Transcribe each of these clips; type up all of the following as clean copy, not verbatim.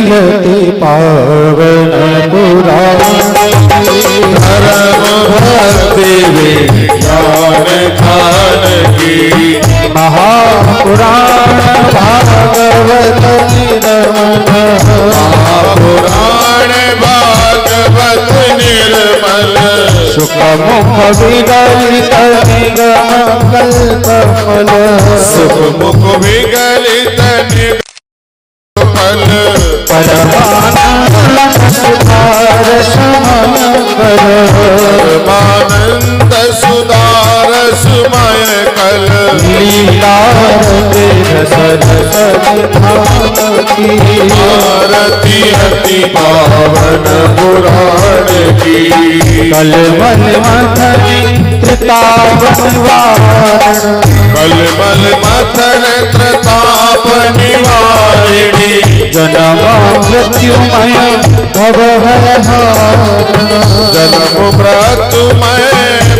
अति पावन पुराण धर्म भक्ति विज्ञान खान की महापुराण भागवत निर्मल महापुराण भागवत निर्मल सुखमुख विगलित निगम कल्पफल सुखमुख विगलित निगमफल परमानंद सुधार समकर परमानंद सुधार सुमय कल लीला आरती अति पावन पुराण की कलमल मथन त्रितापन वारण कलमल मथन त्रताप निवारिणी जन्म मृत्युमय भवभय जन्म मृत्युमय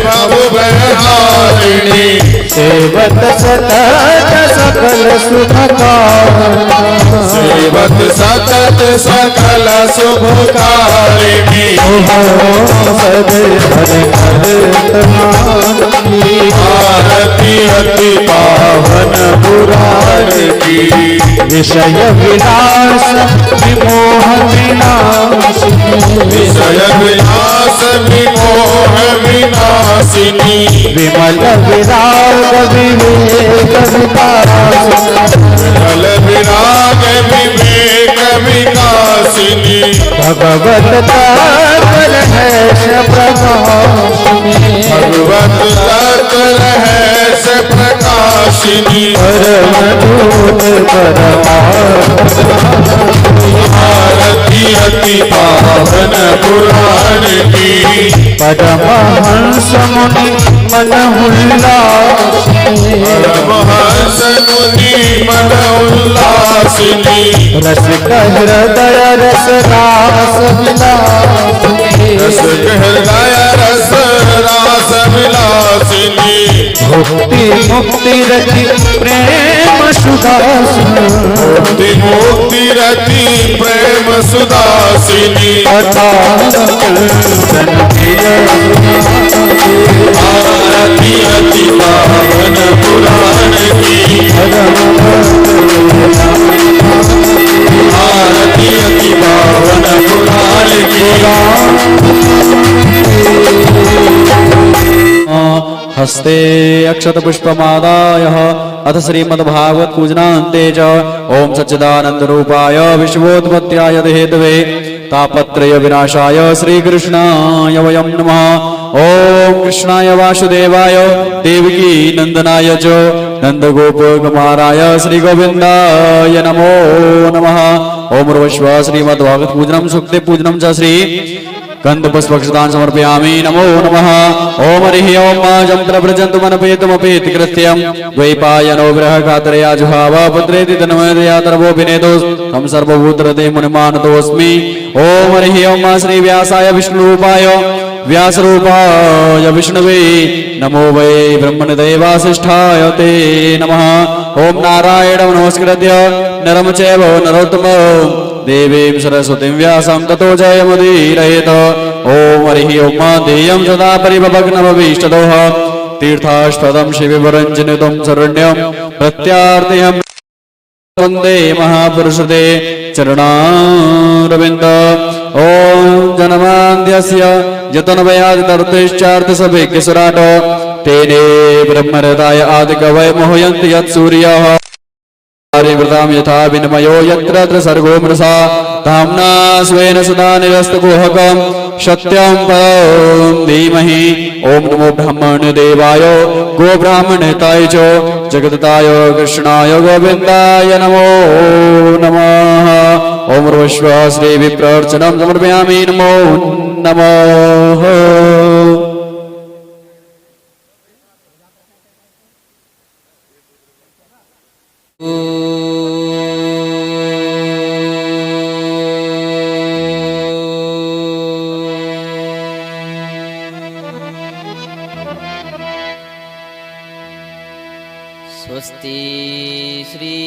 भवभयहारिणी सेवत सतत सकल सुख सेवत सतत सकल शुभकारिणी आरती अति पावन पुराण की विषय विलास विमोह विनाशिनी विषय विलास विमोह विनाशिनी विमल विराग विवेक विकास विमल विराग विवेक विकासिनी भगवत तत्व रहस्य प्रकाशिनी भगवत तत्व रहस्य प्रकाशिनी आरती अति पावन पुराण की परमहंस मुनि मन उल्लासिनी परमहंस मुनि मन उल्लासिनी रसिक हृदय रस रास विलासिनी रस हृदय रस रास विलासिनी भक्ति मुक्ति रति प्रेम सुदासिनी मुक्ति मुक्ति रति प्रेम सुदासिनी आरती अति पावन पुराण की आरती अति पावन पुराण की हस्ते अक्षत पुष्पमादाय अथ श्रीमद्भागवत पूजनान्ते च ओम सच्चिदानंद रूपाय विश्वोत्पत्त्याय हेतवे तापत्रय विनाशाय श्रीकृष्णाय वयं नमः। ओम कृष्णाय वासुदेवाय देवकी नंदनाय च नंदगोपकुमाराय श्रीगोविन्दाय नमो नमः। ओम ऊर्वश्व श्रीमद्भागवत पूजनं सूक्ते पूजनं च श्री गन्धपुष्पक्षतान् समर्पयामि नमो नमः। ओम हरिः ओम जंत्र प्रजन्तु मनपेतुमपेति कृत्यं द्वैपायनो विरह कातरया जुहाव पुत्रेति तन्मयतया तरवो विनेदो तं सर्वभूतहृदे मुनिमानतोऽस्मि। ओम हरिः ओम श्री व्यासाय विष्णुरूपाय व्यासरूपाय विष्णवे नमो वै ब्रह्मणदेवासिष्ठाय ते नमः। ओम नारायणं नमस्कृत्य नरं चैव नरोत्तमं देवीं सरस्वतीं व्यासं ततो जयमुदीरयेत्। ओम हरिः ओम देयं सदा परिभवग्नभवीष्टदोः तीर्थास्पदं शिववरञ्जनितं शरण्यं प्रत्यार्तिहं वन्दे महापुरुषते चरणारविन्द। ओम जनमान्द्यस्य यतनवयादितर्थैश्चार्थसभेक्यसुराटो तेने ब्रह्महृदाय आदिकवय मोहयन्ति यत्सूर्यः वृतां यथा विनिमयो यत्र तत्र सर्गो मृषा धाम्ना स्वेन सदा निरस्तकुहकं सत्यं परं धीमहि। ओम नमो ब्रह्मण्यदेवाय गोब्राह्मणहिताय च जगद्दताय कृष्णाय गोविन्दाय नमो नमः। ओम ऊर्वश्व श्री विप्रार्चनं समर्पयामि नमो नमः। स्वस्ति श्री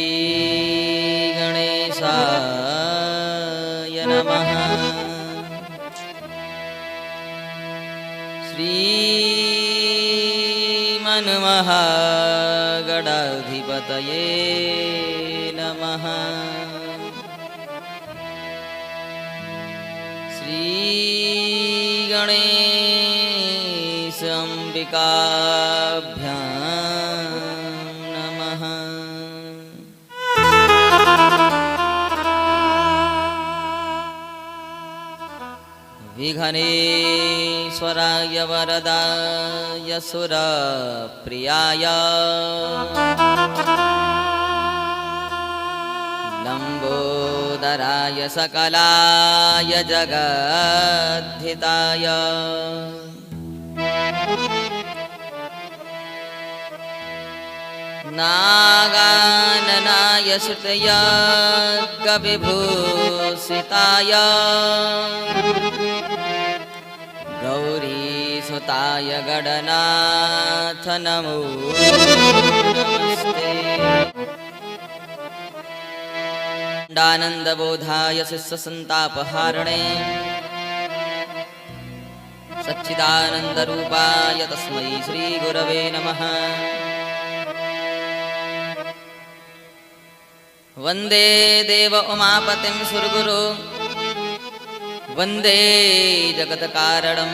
गणेशाय श्रीमन्महागणाधिपतये नमः। श्रीगणेश अम्बिकाभ्यां नमः। विघ्नेश्वराय वरदाय सुरप्रियाय लंबोदराय सकलाय जगद्धिताय नागाननाय श्रुतयज्ञविभूषिताय गौरीसुताय गणनाथ नमो नमस्ते। दानन्दबोधाय शिष्यसन्तापहारिणे सच्चिदानन्दरूपाय तस्मै श्रीगुरवे नमः। वन्दे देव उमापतिं सुरगुरु वन्दे जगत्कारणं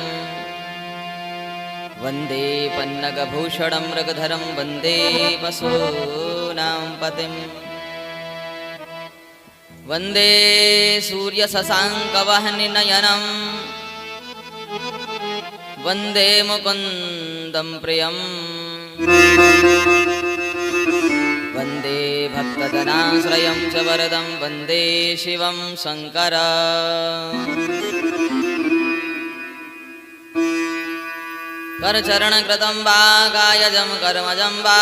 वन्दे पन्नगभूषणं मृगधरं वन्दे पशूनां पतिं वन्दे सूर्यशशाङ्कवह्निनयनं वन्दे मुकुन्दं प्रियं वन्दे भक्तजनाश्रयं च वरदं वन्दे शिवं शङ्करम्। करचरणकृतं वा कायजं कर्मजं वा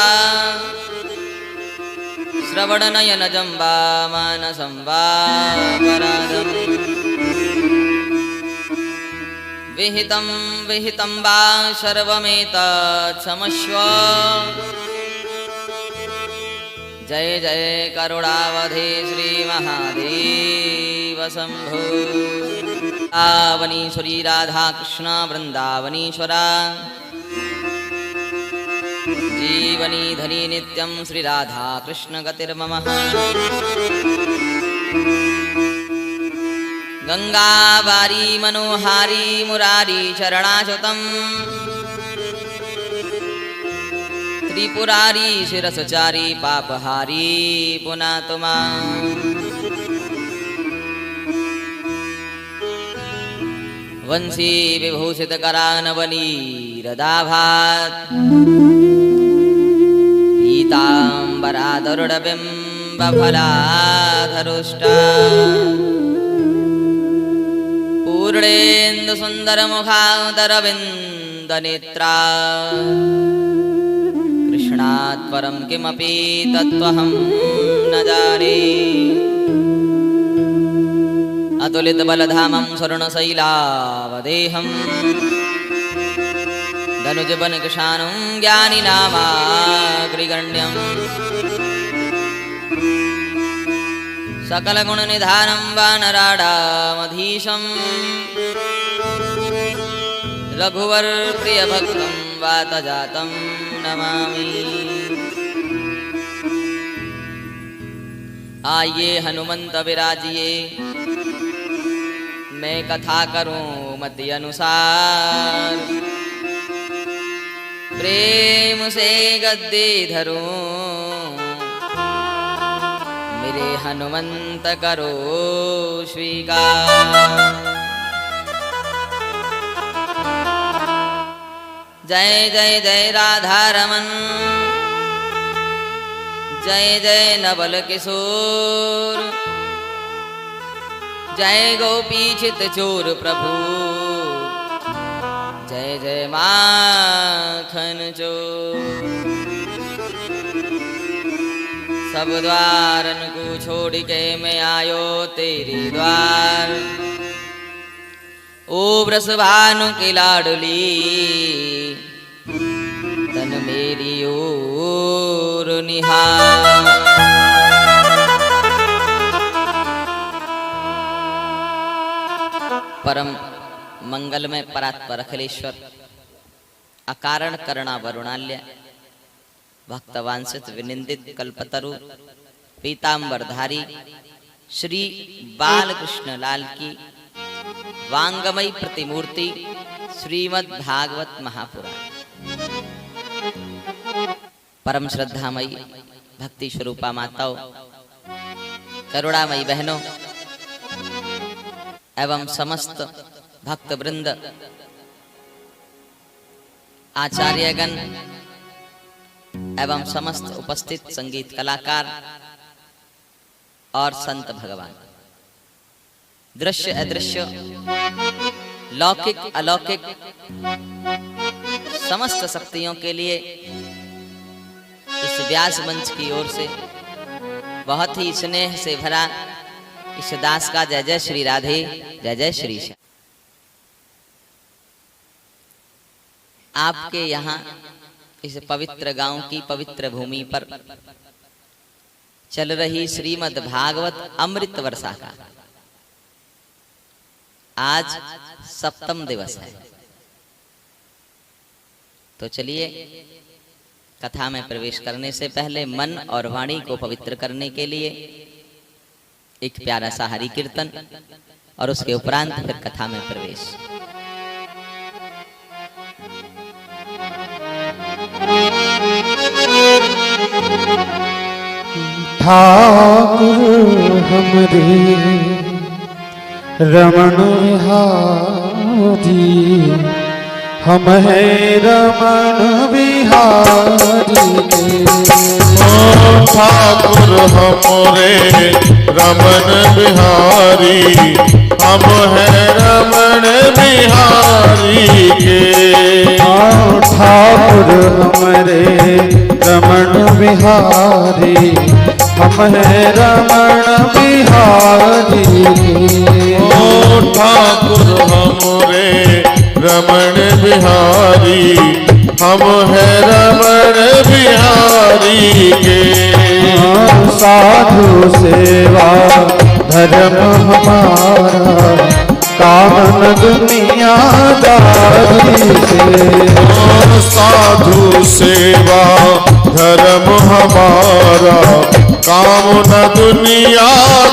श्रवणनयनजं वा मानसं वा परादम् विहितं विहितं वा सर्वमेतत् क्षमस्व। जय जय करुणावधे श्री महादेव शंभो। वृंदावनीश्वरी राधा कृष्ण वृंदावनीश्वरा जीवनी धनी नित्यं श्री राधा कृष्ण गतिर्मम। गंगावारी मनोहारी मुरारी चरणाच्युतं त्रिपुरारी शिरसचारी पापहारी पुनातु मां। वंशी विभूषितकरानवनीरदाभात् पीताम्बराधरुडबिम्बफलाधरुष्टा पूर्णेन्दुसुन्दरमुखादरविन्दनेत्रा कृष्णात् परं किमपि तत्त्वहं न जाने। अतुलितबलधामं स्वर्णशैलावदेहं धनुजवनकृशानं ज्ञानिनामाग्रिगण्यं सकलगुणनिधानं वानराणामधीशं रघुवरप्रियभक्तं वातजातं नमामि। आइए हनुमंत विराजिए मैं कथा करूं मति अनुसार। प्रेम से गद्दी धरूं मेरे हनुमंत करो स्वीकार। जय जय जय राधा रमन जय जय नवल किशोर जय गोपी चित चोर प्रभु जय जय माखन चोर। सब द्वारन को छोड़ के मैं आयो तेरे द्वार। ओ वृषभानु की लाडली तन मेरी ओर निहार। परम मंगल में परात्पर अखिलेश्वर अकारण करुणा वरुणाल्य भक्तवांछित विनिंदित कल्पतरु पीतांबरधारी श्री बालकृष्ण लाल की वांगमयी प्रतिमूर्ति श्रीमद् भागवत महापुराण। परम श्रद्धामयी भक्ति स्वरूपा माताओं, करुणामयी बहनों एवं समस्त भक्त वृंद, आचार्यगण एवं समस्त उपस्थित संगीत कलाकार और संत भगवान, दृश्य अदृश्य, लौकिक अलौकिक समस्त शक्तियों के लिए इस व्यास मंच की ओर से बहुत ही स्नेह से भरा इस दास का जय जय श्री राधे, जय जय श्री श्याम। आपके यहाँ इस पवित्र गांव की पवित्र भूमि पर चल रही श्रीमद् भागवत अमृत वर्षा का आज 7वां दिवस है। तो चलिए, कथा में प्रवेश करने से पहले मन और वाणी को पवित्र करने के लिए एक प्यारा सा हरि कीर्तन और उसके उपरांत फिर कथा में प्रवेश। ठाकुर हमरे रमण बिहारी, हम है रमण बिहारी के। ठाकुर हमरे रमण बिहारी, हम है रमण बिहारी के। ठाकुर हमरे रमण बिहारी, हम है रमण बिहारी के। ठाकुर हमरे रमण बिहारी, हम है रमण बिहारी के। साधु सेवा धर्म हमारा, काम दुनियादारी से। साधु सेवा धर्म हमारा, काम न दुनियादारी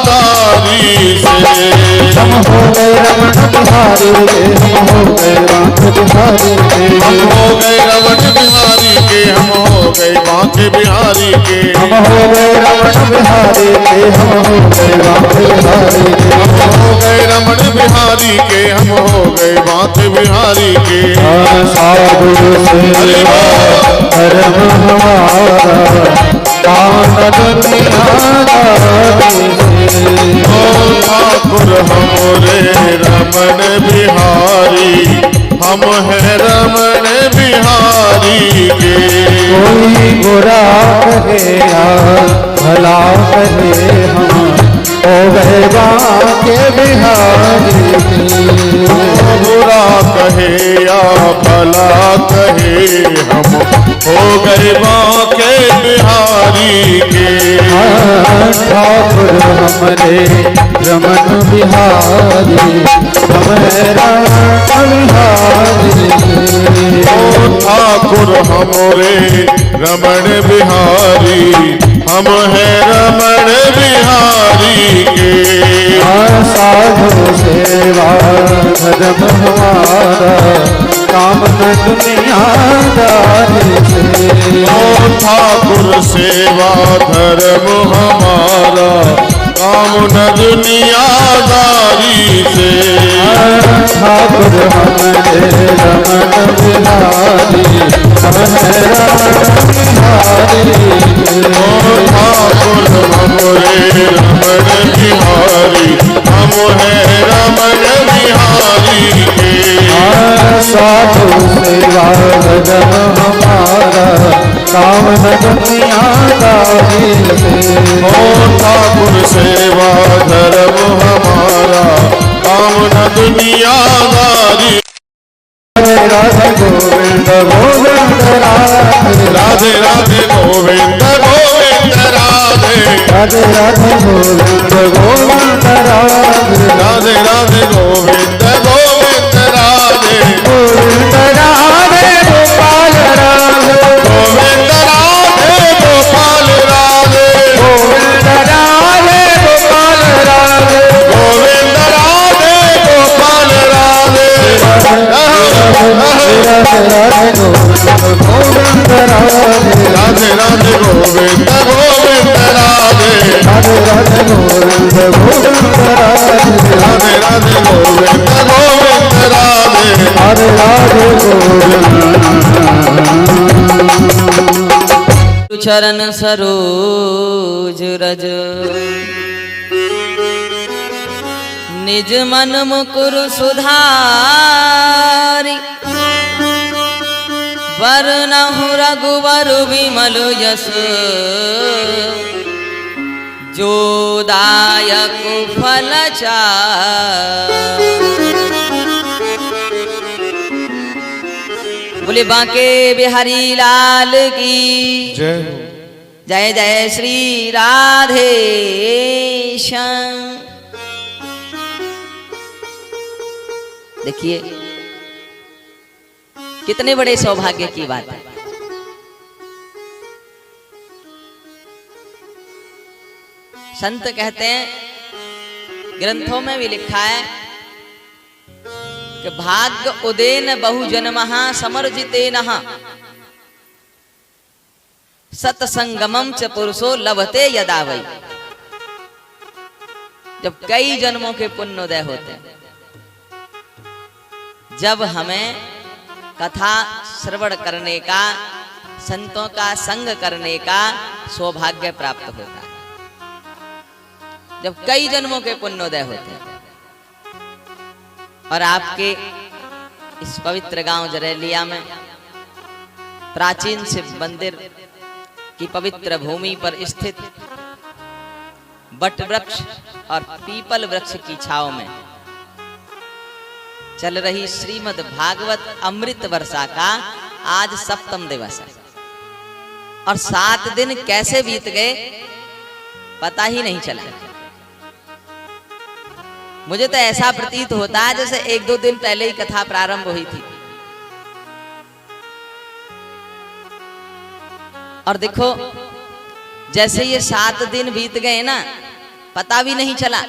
से। हम हो गए रमण बिहारी के, हम हो गए बांके बिहारी के। हम हो गए रमण बिहारी के, हम हो गए बांके बिहारी के। हम हो गए रमण बिहारी के, हम हो गए बांके बिहारी के। हम हो गए रमण बिहारी के, हम हो गए बांके बिहारी के। साधु सेवा धर्म हमारा, काम दुनियादारी से। ठाकुर हमरे रमण बिहारी, हम है रमण बिहारी के। कोई बुरा कहे या भला कहे, हम हो गए बांके बिहारी के। बुरा कहे या भला कहे, हम हो गए बांके बिहारी के। ठाकुर हमरे रमण बिहारी, हम रमण बिहारी के। ठाकुर हमरे रमण बिहारी, हम है रमण बिहारी के। साधु सेवा धर्म हमारा, काम न दुनियादारी से। ठाकुर सेवा धर्म हमारा, काम न दुनियादारी से। ठाकुर हमरे रमण बिहारी, हम रमण बिहारी के। ठाकुर हमरे रमण बिहारी, हम है रमण बिहारी के। साधु सेवा धर्म हमारा, काम न दुनियादारी से। ठाकुर सेवा धर्म हमारा, काम न दुनियादारी। राधे गोविंद गोविंद राधे, राधे राधे गोविंद गोविंद राधे। राधे राधे गोविंद गोविंद राधे। राधे राधे गोविंद गोविंद राधे। गोविंद राधे गोपाल राधे, गोविंद राधे चरण सरोज रज निज मन मुकुर सुधारी वरनहु रघुवर विमल यश जो दायक फल चारि। बोले बांके बिहारी लाल की जय। जय जय श्री राधे श्याम। देखिए कितने बड़े सौभाग्य की बात है। संत कहते हैं, ग्रंथों में भी लिखा है कि भाग्य उदेन बहुजन्मः समर्जितेन सत्संगमं च पुरुषो लभते यदा वै। जब कई जन्मों के पुण्योदय होते हैं, जब हमें कथा श्रवण करने का, संतों का संग करने का सौभाग्य प्राप्त होता है, जब कई जन्मों के पुण्योदय होते हैं। और आपके इस पवित्र गांव जरेलिया में प्राचीन शिव मंदिर की पवित्र भूमि पर स्थित बट वृक्ष और पीपल वृक्ष की छांव में चल रही श्रीमद् भागवत अमृत वर्षा का आज 7वां दिवस है। और 7 दिन कैसे बीत गए पता ही नहीं चला। मुझे तो ऐसा प्रतीत होता है जैसे 1-2 दिन पहले ही कथा प्रारंभ हुई थी। और देखो जैसे ये 7 दिन बीत गए ना, पता भी नहीं चला।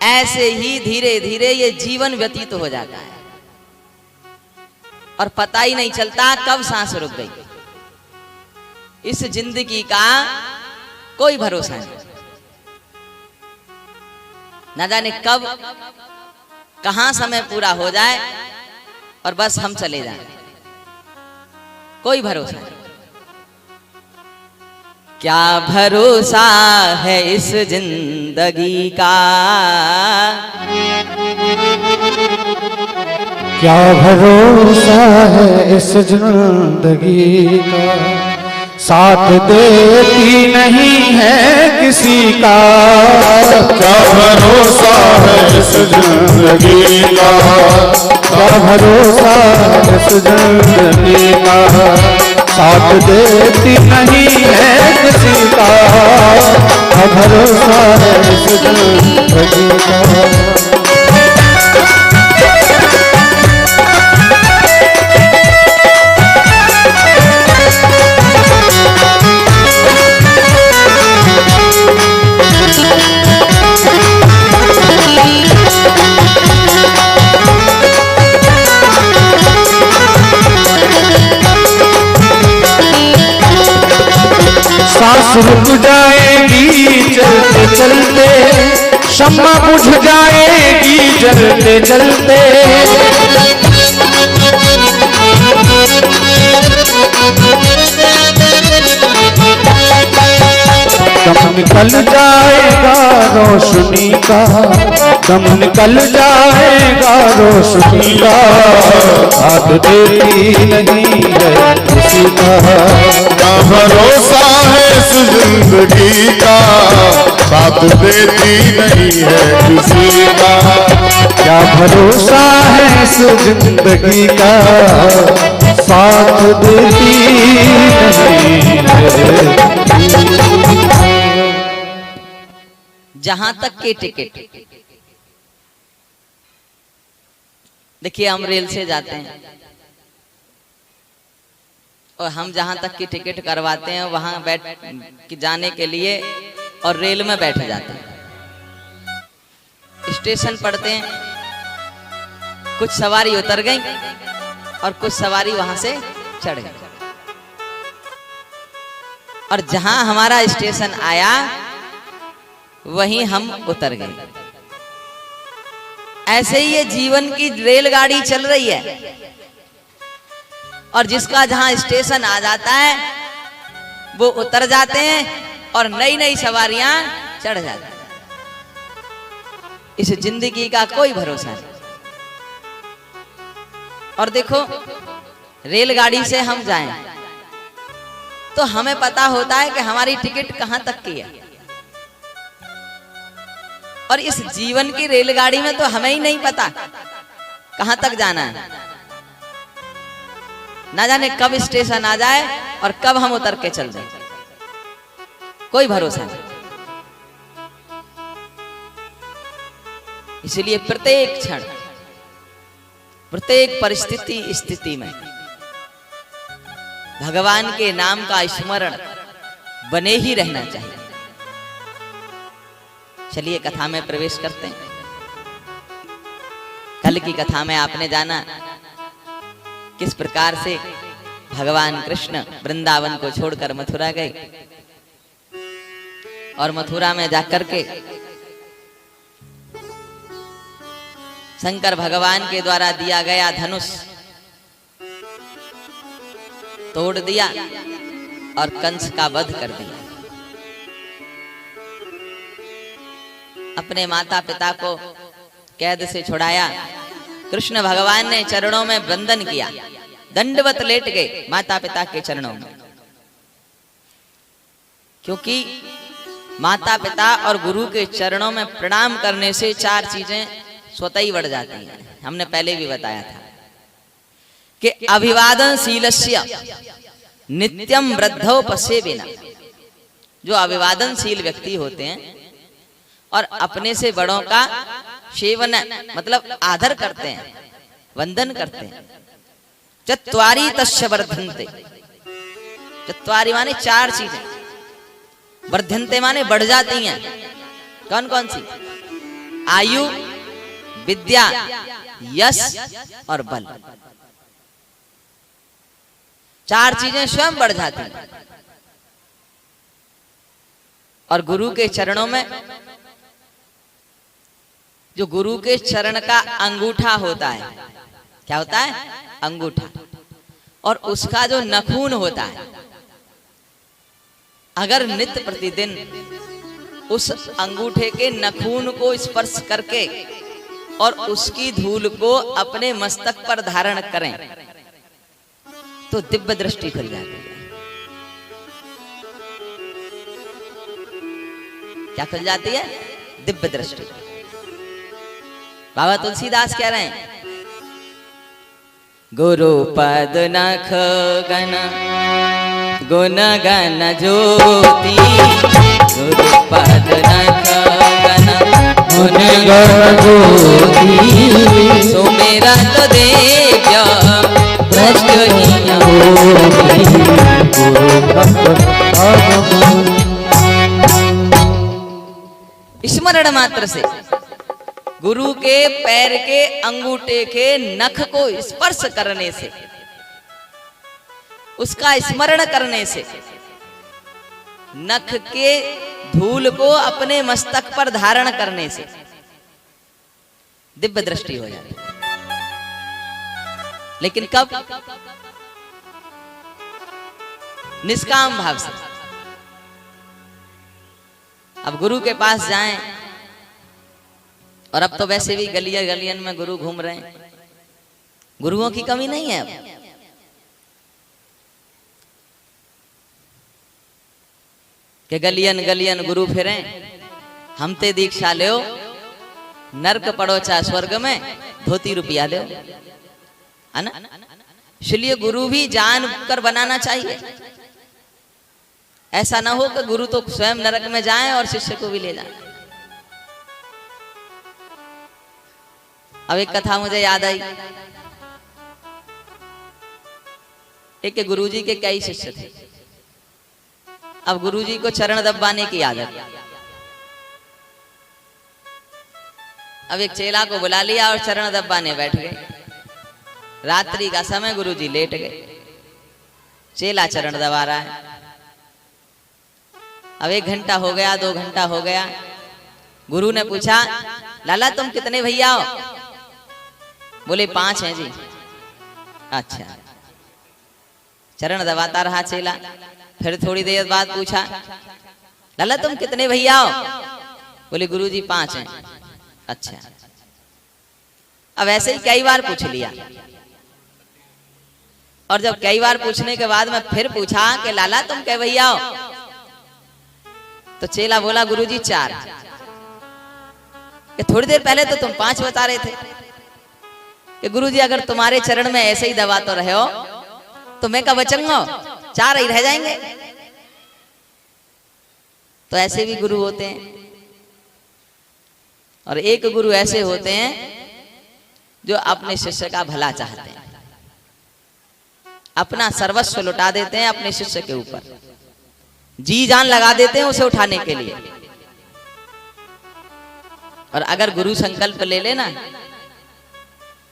ऐसे ही धीरे धीरे ये जीवन व्यतीत हो जाता है और पता ही नहीं चलता कब सांस रुक गई। इस जिंदगी का कोई भरोसा नहीं, न जाने कब कहां समय पूरा हो जाए और बस हम चले जाएं, कोई भरोसा नहीं। क्या भरोसा है इस जिंदगी का, क्या भरोसा है इस जिंदगी का, साथ देती नहीं है किसी का। क्या भरोसा है इस जिंदगी का, क्या भरोसा है इस जिंदगी का, साथ देती नहीं है किसी का। क्या भरोसा है इस जिंदगी का। सांस रुक जाएगी चलते चलते, शम्मा बुझ जाएगी जलते जलते। दम निकल जाएगा रोशनी का, दम निकल जाएगा रोशनी का, साथ देती नहीं है किसी का। क्या भरोसा है इस जिंदगी का, साथ देती नहीं है किसी का। क्या भरोसा है इस जिंदगी का, साथ देती नहीं है। जहां तक के टिकट, देखिए हम रेल से जाते हैं और हम जहां तक की टिकट करवाते हैं वहां बैठ जाने के लिए और रेल में बैठ जाते हैं। स्टेशन पड़ते हैं, कुछ सवारी उतर गई और कुछ सवारी वहां से चढ़ गई, और जहां हमारा स्टेशन आया वहीं हम उतर गए। ऐसे ही ये जीवन की रेलगाड़ी चल रही है और जिसका जहां स्टेशन आ जाता है वो उतर जाते हैं और नई नई सवारियां चढ़ जाती हैं। इस जिंदगी का कोई भरोसा नहीं। और देखो, रेलगाड़ी से हम जाएं तो हमें पता होता है कि हमारी टिकट कहां तक की है, और इस जीवन की रेलगाड़ी में तो हमें ही नहीं पता कहां तक जाना है। ना जाने कब स्टेशन आ जाए और कब हम उतर के चल जाए, कोई भरोसा नहीं। इसलिए प्रत्येक क्षण, प्रत्येक परिस्थिति स्थिति में भगवान के नाम का स्मरण बने ही रहना चाहिए। चलिए कथा में प्रवेश करते हैं। कल की कथा में आपने जाना किस प्रकार से भगवान कृष्ण वृंदावन को छोड़कर मथुरा गए, और मथुरा में जाकर के शंकर भगवान के द्वारा दिया गया धनुष तोड़ दिया और कंस का वध कर दिया। अपने माता पिता को कैद से छुड़ाया। कृष्ण भगवान ने चरणों में वंदन किया, दंडवत लेट गए माता पिता के चरणों में, क्योंकि माता पिता और गुरु के चरणों में प्रणाम करने से चार चीजें स्वतः ही बढ़ जाती हैं। हमने पहले भी बताया था कि अभिवादनशीलस्य नित्यम वृद्धौ पश्येवेन। जो अभिवादनशील व्यक्ति होते हैं और अपने से बड़ों का सेवन मतलब आदर करते हैं, वंदन करते हैं, चत्वारि तस्य वर्धन्ते। चत्वारि माने चार चीजें, वर्धन्ते माने बढ़ जाती हैं। कौन कौन सी? आयु, विद्या, यश और बल। चार चीजें स्वयं बढ़ जाती हैं। और गुरु के चरणों में, जो गुरु के चरण का अंगूठा होता है, क्या होता है? अंगूठा। और उसका जो नखून होता है, अगर नित्य प्रतिदिन उस अंगूठे के नखून को स्पर्श करके और उसकी धूल को अपने मस्तक पर धारण करें तो दिव्य दृष्टि खुल जाती है। क्या खुल जाती है? दिव्य दृष्टि। बाबा तुलसीदास कह रहे हैं, गुरु पद नख गण गुण गण ज्योति, गुरु पद नख गण गुण गण ज्योति, सुमेरा तो देव्य भ्रष्ट ही स्मरण मात्र से, गुरु के पैर के अंगूठे के नख को स्पर्श करने से, उसका स्मरण करने से, नख के धूल को अपने मस्तक पर धारण करने से दिव्य दृष्टि हो जाती है। लेकिन कब? निष्काम भाव से। अब गुरु के पास जाएं, और अब तो वैसे भी गलियां गलियन में गुरु घूम रहे हैं, गुरुओं की कमी नहीं है। अब कि गलियन गलियन गुरु फिरे, हम ते दीक्षा ले, नरक पड़ो चाहे स्वर्ग में, धोती रुपया दो, है ना? इसलिए गुरु भी जान कर बनाना चाहिए। ऐसा ना हो कि गुरु तो स्वयं नरक में जाएं और शिष्य को भी ले जाएं। अब एक कथा मुझे याद आई। एक गुरुजी के कई शिष्य थे। अब गुरुजी को चरण दबाने की आदत। अब एक चेला को बुला लिया और चरण दबाने बैठ गए। रात्रि का समय, गुरुजी लेट गए, चेला चरण दबा रहा है। अब 1 घंटा हो गया, 2 घंटा हो गया। गुरु ने पूछा, लाला तुम कितने भैया हो? बोले 5 हैं जी। अच्छा। चरण दबाता रहा चेला। फिर थोड़ी देर बाद पूछा, लाला तुम कितने भैया हो? बोले गुरुजी 5 हैं। अच्छा। अब ऐसे ही कई बार पूछ लिया, और जब कई बार पूछने के बाद मैं फिर पूछा कि लाला तुम कै भैया हो? तो चेला बोला गुरुजी 4। कि थोड़ी देर पहले तो तुम 5 बता रहे थे। कि गुरुजी अगर तुम्हारे चरण में ऐसे ही दबा तो रहे हो तो मैं कब बचूंगा, 4 ही रह जाएंगे। तो ऐसे भी गुरु होते हैं, और एक गुरु ऐसे होते हैं जो अपने शिष्य का भला चाहते हैं, अपना सर्वस्व लुटा देते हैं अपने शिष्य के ऊपर, जी जान लगा देते हैं उसे उठाने के लिए। और अगर गुरु संकल्प ले लेना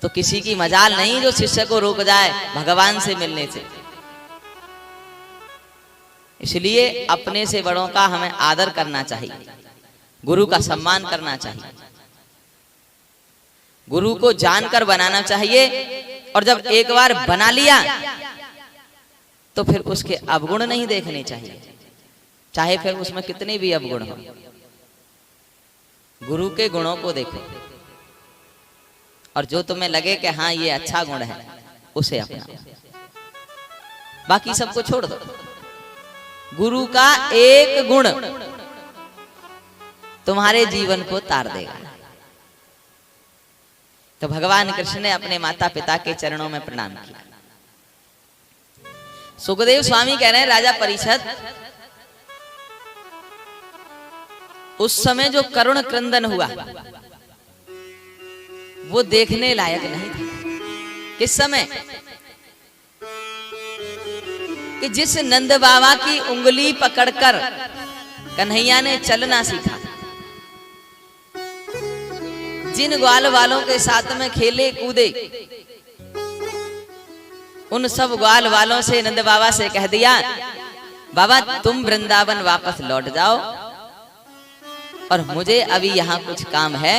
तो किसी की मजाल नहीं जो शिष्य को रोक जाए भगवान से मिलने से। इसलिए अपने से बड़ों का हमें आदर करना चाहिए, गुरु का सम्मान करना चाहिए, गुरु को जानकर बनाना चाहिए। और जब एक बार बना लिया तो फिर उसके अवगुण नहीं देखने चाहिए, चाहे फिर उसमें कितने भी अवगुण हो। गुरु के गुणों को देखो, और जो तुम्हें लगे कि हाँ ये अच्छा गुण है उसे अपनाओ, बाकी सबको छोड़ दो। गुरु का एक गुण तुम्हारे जीवन को तार देगा। तो भगवान कृष्ण ने अपने माता पिता के चरणों में प्रणाम किया। सुखदेव स्वामी कह रहे हैं, राजा परीक्षित उस समय जो करुण क्रंदन हुआ वो देखने लायक नहीं था। किस समय? कि जिस नंद बाबा की उंगली पकड़कर कन्हैया ने चलना सीखा, जिन ग्वाल वालों के साथ में खेले कूदे, उन सब ग्वाल वालों से नंद बाबा से कह दिया, बाबा तुम वृंदावन वापस लौट जाओ और मुझे अभी यहाँ कुछ काम है,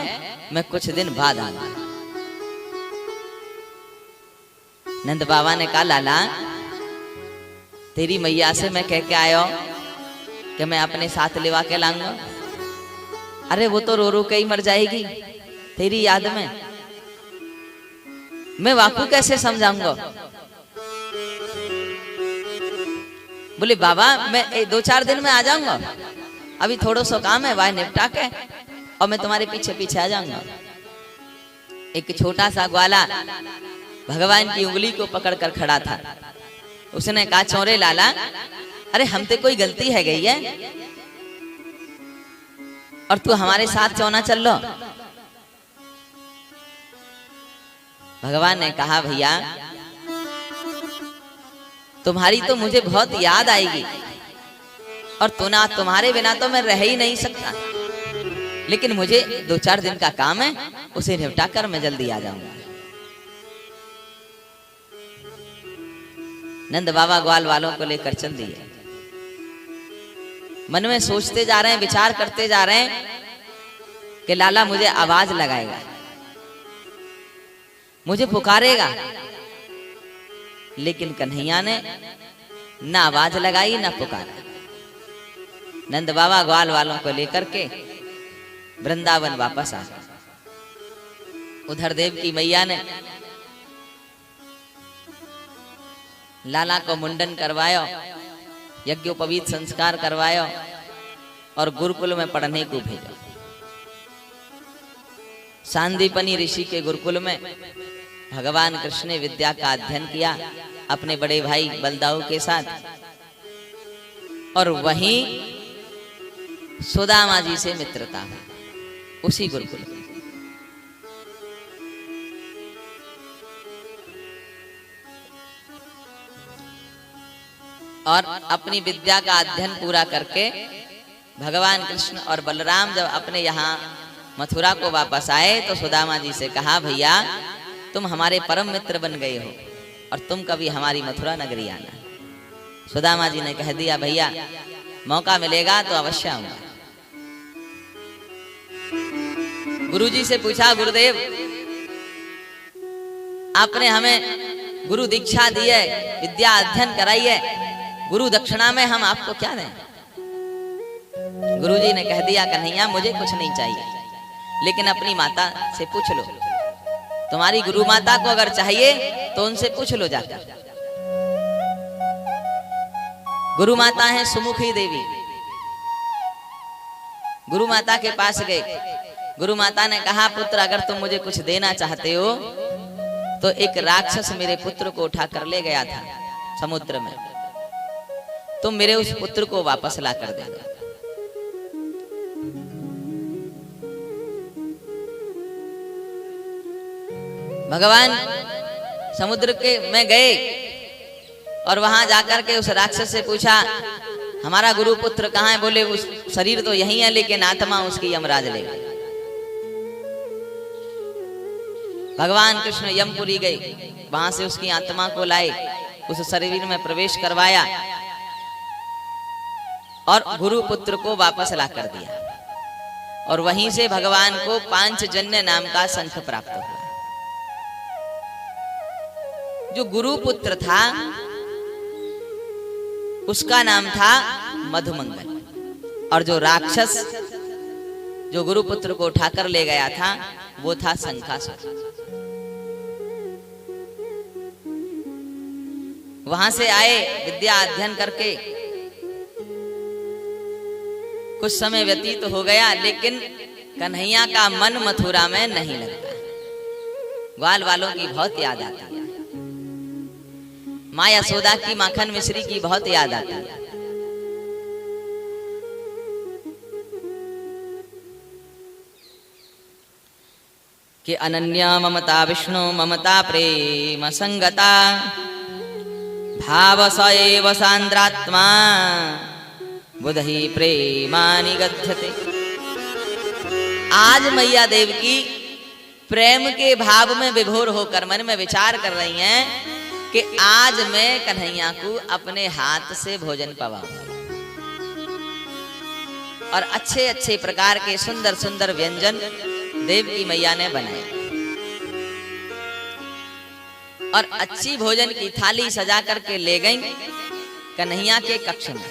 मैं कुछ दिन बाद आऊंगा। नंद बाबा ने कहा, लाला तेरी मैया से मैं कह के आया कि मैं अपने साथ लेवा के लाऊंगा। अरे वो तो रो रो के ही मर जाएगी तेरी याद में, मैं वाकू कैसे समझाऊंगा? बोले बाबा मैं 2-4 दिन में आ जाऊंगा, अभी थोड़ा सा काम है वह निपटा के और मैं तुम्हारे पीछे पीछे आ जाऊंगा। एक छोटा सा ग्वाला भगवान की उंगली को पकड़कर खड़ा था। उसने कहा, चौरे लाला अरे हमसे कोई गलती है गई है और तू हमारे साथ चौना चल लो। भगवान ने कहा, भैया तुम्हारी तो मुझे बहुत याद आएगी और तुम्हारे बिना तो मैं रह ही नहीं सकता, लेकिन मुझे 2-4 दिन का काम है, उसे निपटा कर मैं जल्दी आ जाऊंगा। नंद बाबा ग्वाल वालों को लेकर चल दिए। मन में सोचते जा रहे हैं, विचार करते जा रहे हैं कि लाला मुझे आवाज लगाएगा, मुझे पुकारेगा, लेकिन कन्हैया ने ना आवाज लगाई ना पुकारा। नंद बाबा ग्वाल वालों को लेकर के वृंदावन वापस आ गए। उधर देव की मैया ने लाला को मुंडन करवायो, यज्ञोपवीत संस्कार करवायो और गुरुकुल में पढ़ने को भेजा। सांदीपनी ऋषि के गुरुकुल में भगवान कृष्ण ने विद्या का अध्ययन किया अपने बड़े भाई बलदाऊ के साथ, और वहीं सुदामा जी से मित्रता हुई उसी गुरुकुल में। और अपनी विद्या का अध्ययन पूरा करके भगवान कृष्ण और बलराम जब अपने यहाँ मथुरा को वापस आए तो सुदामा जी से कहा, भैया तुम हमारे परम मित्र बन गए हो और तुम कभी हमारी मथुरा नगरी आना। सुदामा जी ने कह दिया, भैया मौका मिलेगा तो अवश्य आऊंगा। गुरुजी से पूछा, गुरुदेव आपने हमें गुरु दीक्षा दी है, विद्या अध्ययन कराई है, गुरु दक्षिणा में हम आपको क्या दें? गुरुजी ने कह दिया कन्हैया मुझे कुछ नहीं चाहिए, लेकिन अपनी माता से पूछ लो। तुम्हारी गुरु माता को अगर चाहिए तो उनसे पूछ लो जाकर। गुरु माता है सुमुखी देवी। गुरु माता के पास गए। गुरु माता ने कहा पुत्र अगर तुम मुझे कुछ देना चाहते हो तो एक राक्षस मेरे पुत्र को उठा कर ले गया था समुद्र में, तुम मेरे उस पुत्र को वापस ला कर दे दो। भगवान समुद्र के में गए और वहां जाकर के उस राक्षस से पूछा हमारा गुरु पुत्र कहाँ है? बोले उस शरीर तो यही है लेकिन आत्मा उसकी यमराज ले गए। भगवान कृष्ण यमपुरी गए, वहां से उसकी आत्मा को लाए, उस शरीर में प्रवेश करवाया और गुरु पुत्र को वापस ला कर दिया। और वहीं से भगवान को पांचजन्य नाम का शंख प्राप्त हुआ। जो गुरु पुत्र था उसका नाम था मधुमंगल, और जो राक्षस जो गुरु पुत्र को उठाकर ले गया था वो था शंखासुर। वहां से आए विद्या अध्ययन करके, कुछ समय व्यतीत हो गया लेकिन कन्हैया का मन मथुरा में नहीं लगता। ग्वाल वालों की बहुत याद आती है, माँ यशोदा की माखन मिश्री की बहुत याद आती है। कि अनन्या ममता विष्णु ममता प्रेम संगता भाव स एव सांद्रात्मा बुधहि प्रेमानि गध्यते। आज मैया देव की प्रेम के भाव में विभोर होकर मन में विचार कर रही हैं कि आज मैं कन्हैया को अपने हाथ से भोजन पवाऊंगा और अच्छे अच्छे प्रकार के सुंदर सुंदर व्यंजन देव की मैया ने बनाए और अच्छी भोजन की थाली सजा करके ले गई कन्हैया के कक्ष में।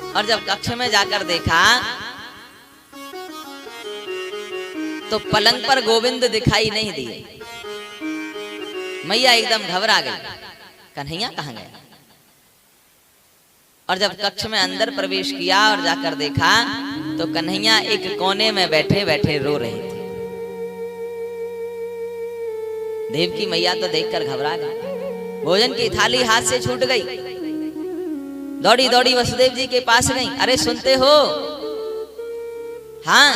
और जब कक्ष में जाकर देखा तो पलंग पर गोविंद दिखाई नहीं दिए। मैया एकदम घबरा गई, कन्हैया कहाँ गया? और जब कक्ष में अंदर प्रवेश किया और जाकर देखा तो कन्हैया एक कोने में बैठे बैठे रो रहे थे। देव की मैया तो देखकर घबरा गई, भोजन की थाली हाथ से छूट गई, दौड़ी दौड़ी वसुदेव जी के पास गई। अरे सुनते हो? हाँ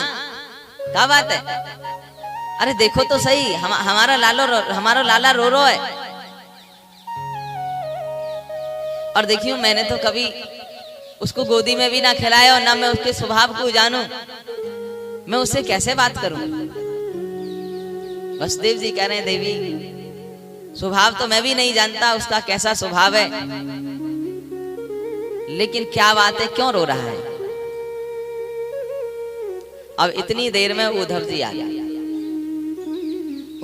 क्या बात है? अरे देखो तो सही, हमारा लाला रो रो है। और देखियो मैंने तो कभी उसको गोदी में भी ना खिलाया और ना मैं उसके स्वभाव को जानूं, मैं उससे कैसे बात करूं? वसुदेव जी कह रहे हैं देवी स्वभाव तो मैं भी नहीं जानता उसका कैसा स्वभाव है, लेकिन क्या बात है, क्यों रो रहा है? अब इतनी देर में उद्धव जी आ गए।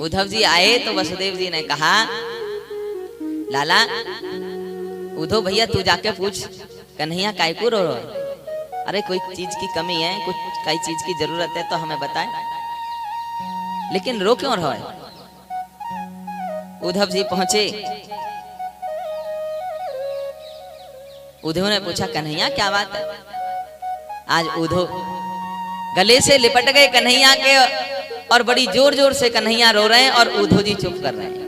उद्धव जी आए तो वसुदेव जी ने कहा लाला उद्धव भैया तू जाके पूछ कन्हैया काय को रो रहा है? अरे कोई चीज की कमी है, कुछ कई चीज की जरूरत है तो हमें बताए, लेकिन रो क्यों रहा है? उद्धव जी पहुंचे, उद्धव ने पूछा कन्हैया क्या बात है? आज उद्धव गले से लिपट गए कन्हैया के और बड़ी जोर जोर से कन्हैया रो रहे हैं और उद्धव जी चुप कर रहे हैं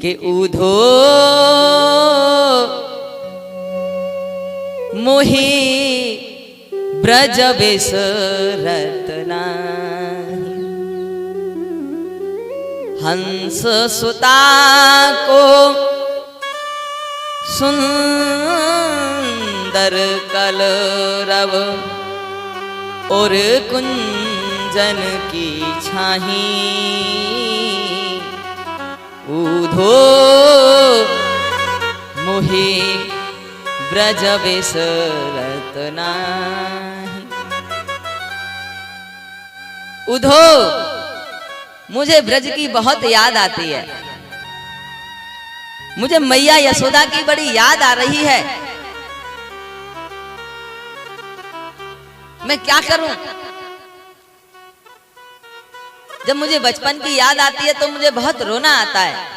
कि उद्धव मोहि ब्रज बिसरत नाही, हंस सुता को सुंदर कलरव और कुंजन की छाही, उधो मोहि ब्रज बिसरत नाही। उधो मुझे ब्रज की बहुत याद आती है, मुझे मैया यशोदा की बड़ी याद आ रही है, मैं क्या करूं? जब मुझे बचपन की याद आती है तो मुझे बहुत रोना आता है।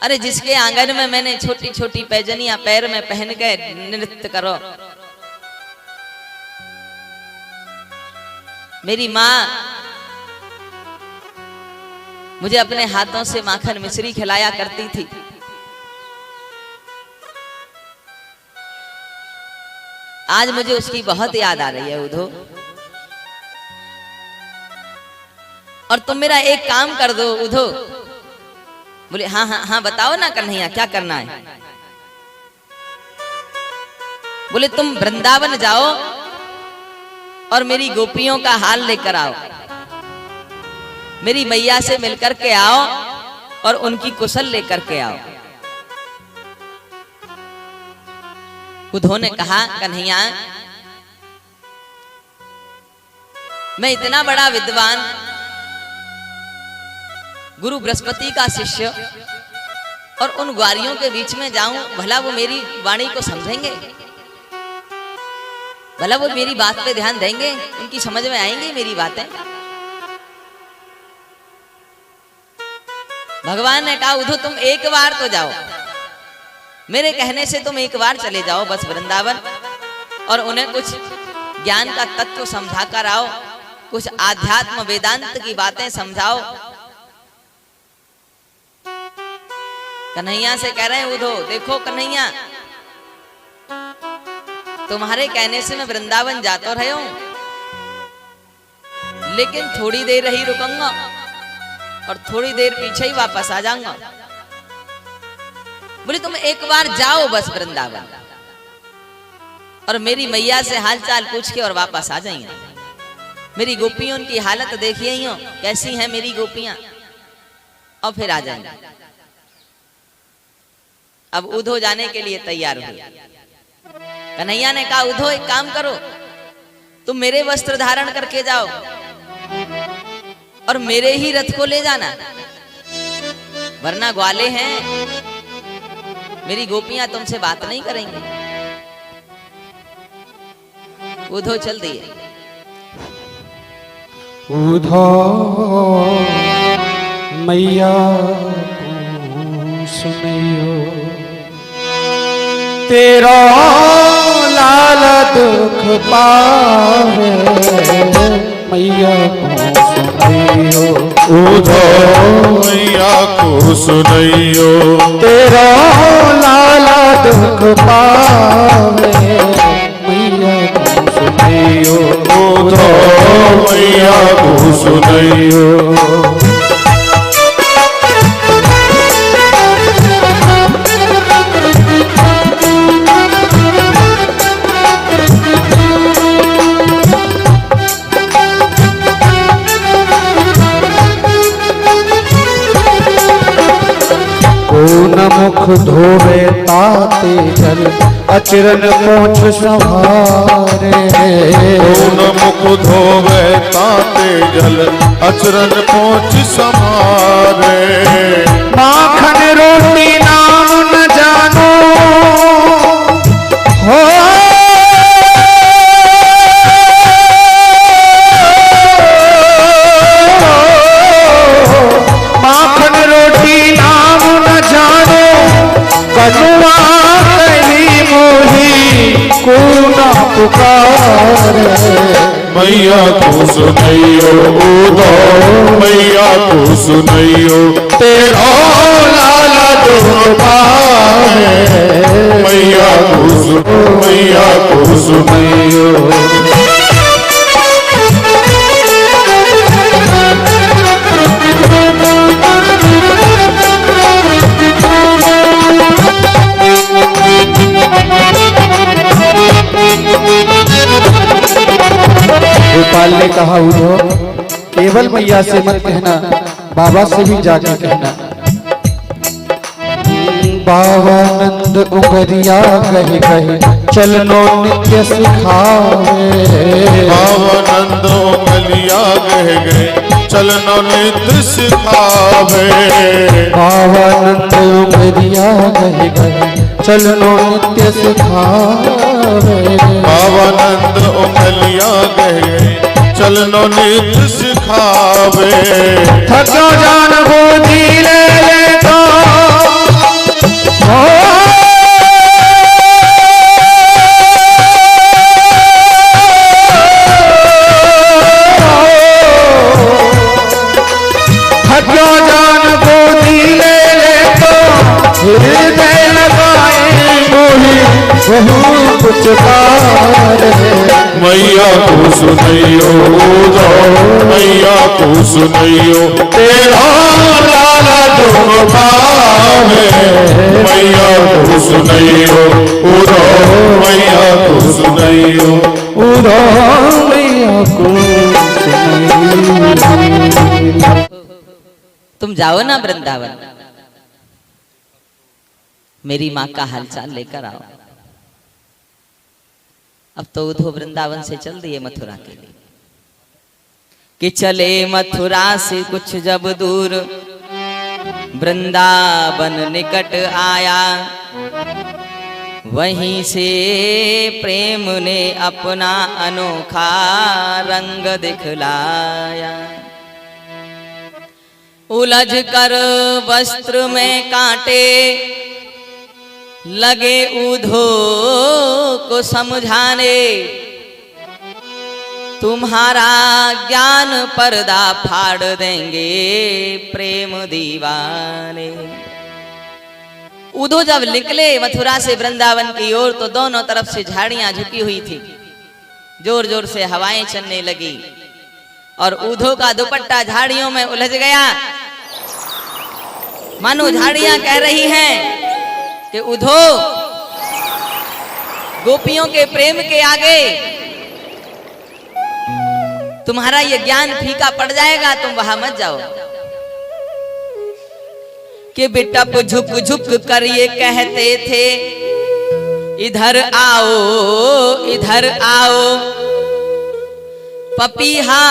अरे जिसके आंगन में मैंने छोटी छोटी पैजनियां पैर में पहन के नृत्य करो, मेरी माँ मुझे अपने हाथों से माखन मिश्री खिलाया करती थी। आज मुझे उसकी बहुत याद आ रही है उधो। और तुम मेरा एक काम कर दो उधो। बोले हाँ हाँ हाँ बताओ ना कन्हैया क्या करना है। बोले तुम वृंदावन जाओ और मेरी गोपियों का हाल लेकर आओ, मेरी मैया से मिलकर के आओ और उनकी कुशल लेकर के आओ। उद्धव ने कहा कन्हैया मैं इतना बड़ा विद्वान गुरु बृहस्पति का शिष्य और उन ग्वारियों के बीच में जाऊं, भला वो मेरी वाणी को समझेंगे? भला वो मेरी बात पे ध्यान देंगे? उनकी समझ में आएंगी मेरी बातें? भगवान ने कहा उद्धव तुम एक बार तो जाओ, मेरे कहने से तुम एक बार चले जाओ बस वृंदावन और उन्हें कुछ ज्ञान का तत्व समझा कर आओ, कुछ आध्यात्म वेदांत की बातें समझाओ। कन्हैया से कह रहे हैं उद्धव देखो कन्हैया तुम्हारे कहने से मैं वृंदावन जा तो रहे हूं, लेकिन थोड़ी देर ही रुकूंगा और थोड़ी देर पीछे ही वापस आ जाऊंगा। बोले तुम एक बार जाओ बस वृंदावन और मेरी मैया से हालचाल पूछ के और वापस आ जाएंगे। मेरी गोपियों की हालत देखिए ही हो कैसी है मेरी गोपियां, और फिर आ जाएंगे। अब उद्धव जाने के लिए तैयार हुए। कन्हैया ने कहा उद्धव एक काम करो, तुम मेरे वस्त्र धारण करके जाओ और मेरे ही रथ को ले जाना, वरना ग्वाले हैं, मेरी गोपियां तुमसे बात नहीं करेंगी। उद्धव चल दिए। उद्धव मैया सुनियो तेरा लाल दुख पावे, मैया को सुनियो उद्धव मैया को सुनियो तेरा लाला दुख पावे, मैया को सुनियो उद्धव मैया को सुनियो। पूर्ण मुख धोवे ताते जल अचरन पोंछ संहारे, पूर्ण मुख धोवे ताते जल अचरन पोंछ संहारे। माखन रोटी नाम न जानो हो, माखन रोटी नाम न जानो, कनुआ कली मोही कोना पुकारे, मैया को सुनियो उद्धव मैया को सुनियो तेरा लाला दुख पावे, मैया को सुनियो। गोपाल ने कहा उद्धव केवल मैया से मत कहना, बाबा से भी जाके कहना। बावानंद उमरिया कही कही चलनो नित्य सिखावे। भावानंद उंगलिया कह गए चलनो नित्य सिखावे। बावानंद उमरिया कही कही चलनो नित्य सिखावे। भावानंद उंगलिया कह गए चलनो नित्य सिखावे। थको जान गोदी ले तो थको जान गोदी ले तो हृदय लगाए मोही बहु कुछ पार है। मैया को सुनैयो जो मैया को सुनैयो तेरा लाला तुम पावे। मैया को सुनैयो उरो मैया को सुनैयो उरो मैया को सुनैयो। तुम जाओ ना वृंदावन, मेरी माँ का हालचाल लेकर आओ। अब तो उधो वृंदावन से चल दिए मथुरा के लिए कि चले मथुरा से कुछ जब दूर वृंदावन निकट आया। वहीं से प्रेम ने अपना अनोखा रंग दिखलाया। उलझ कर वस्त्र में कांटे लगे उधो को समझाने। तुम्हारा ज्ञान पर्दा फाड़ देंगे प्रेम दीवाने। उधो जब निकले मथुरा से वृंदावन की ओर तो दोनों तरफ से झाड़ियां झुकी हुई थी, जोर जोर से हवाएं चलने लगी और उधो का दुपट्टा झाड़ियों में उलझ गया। मानो झाड़ियां कह रही हैं कि उधो गोपियों के प्रेम के आगे तुम्हारा ये ज्ञान फीका पड़ जाएगा, तुम वहां मत जाओ। कि बिटप झुक झुक कर ये कहते थे इधर आओ इधर आओ। पपीहा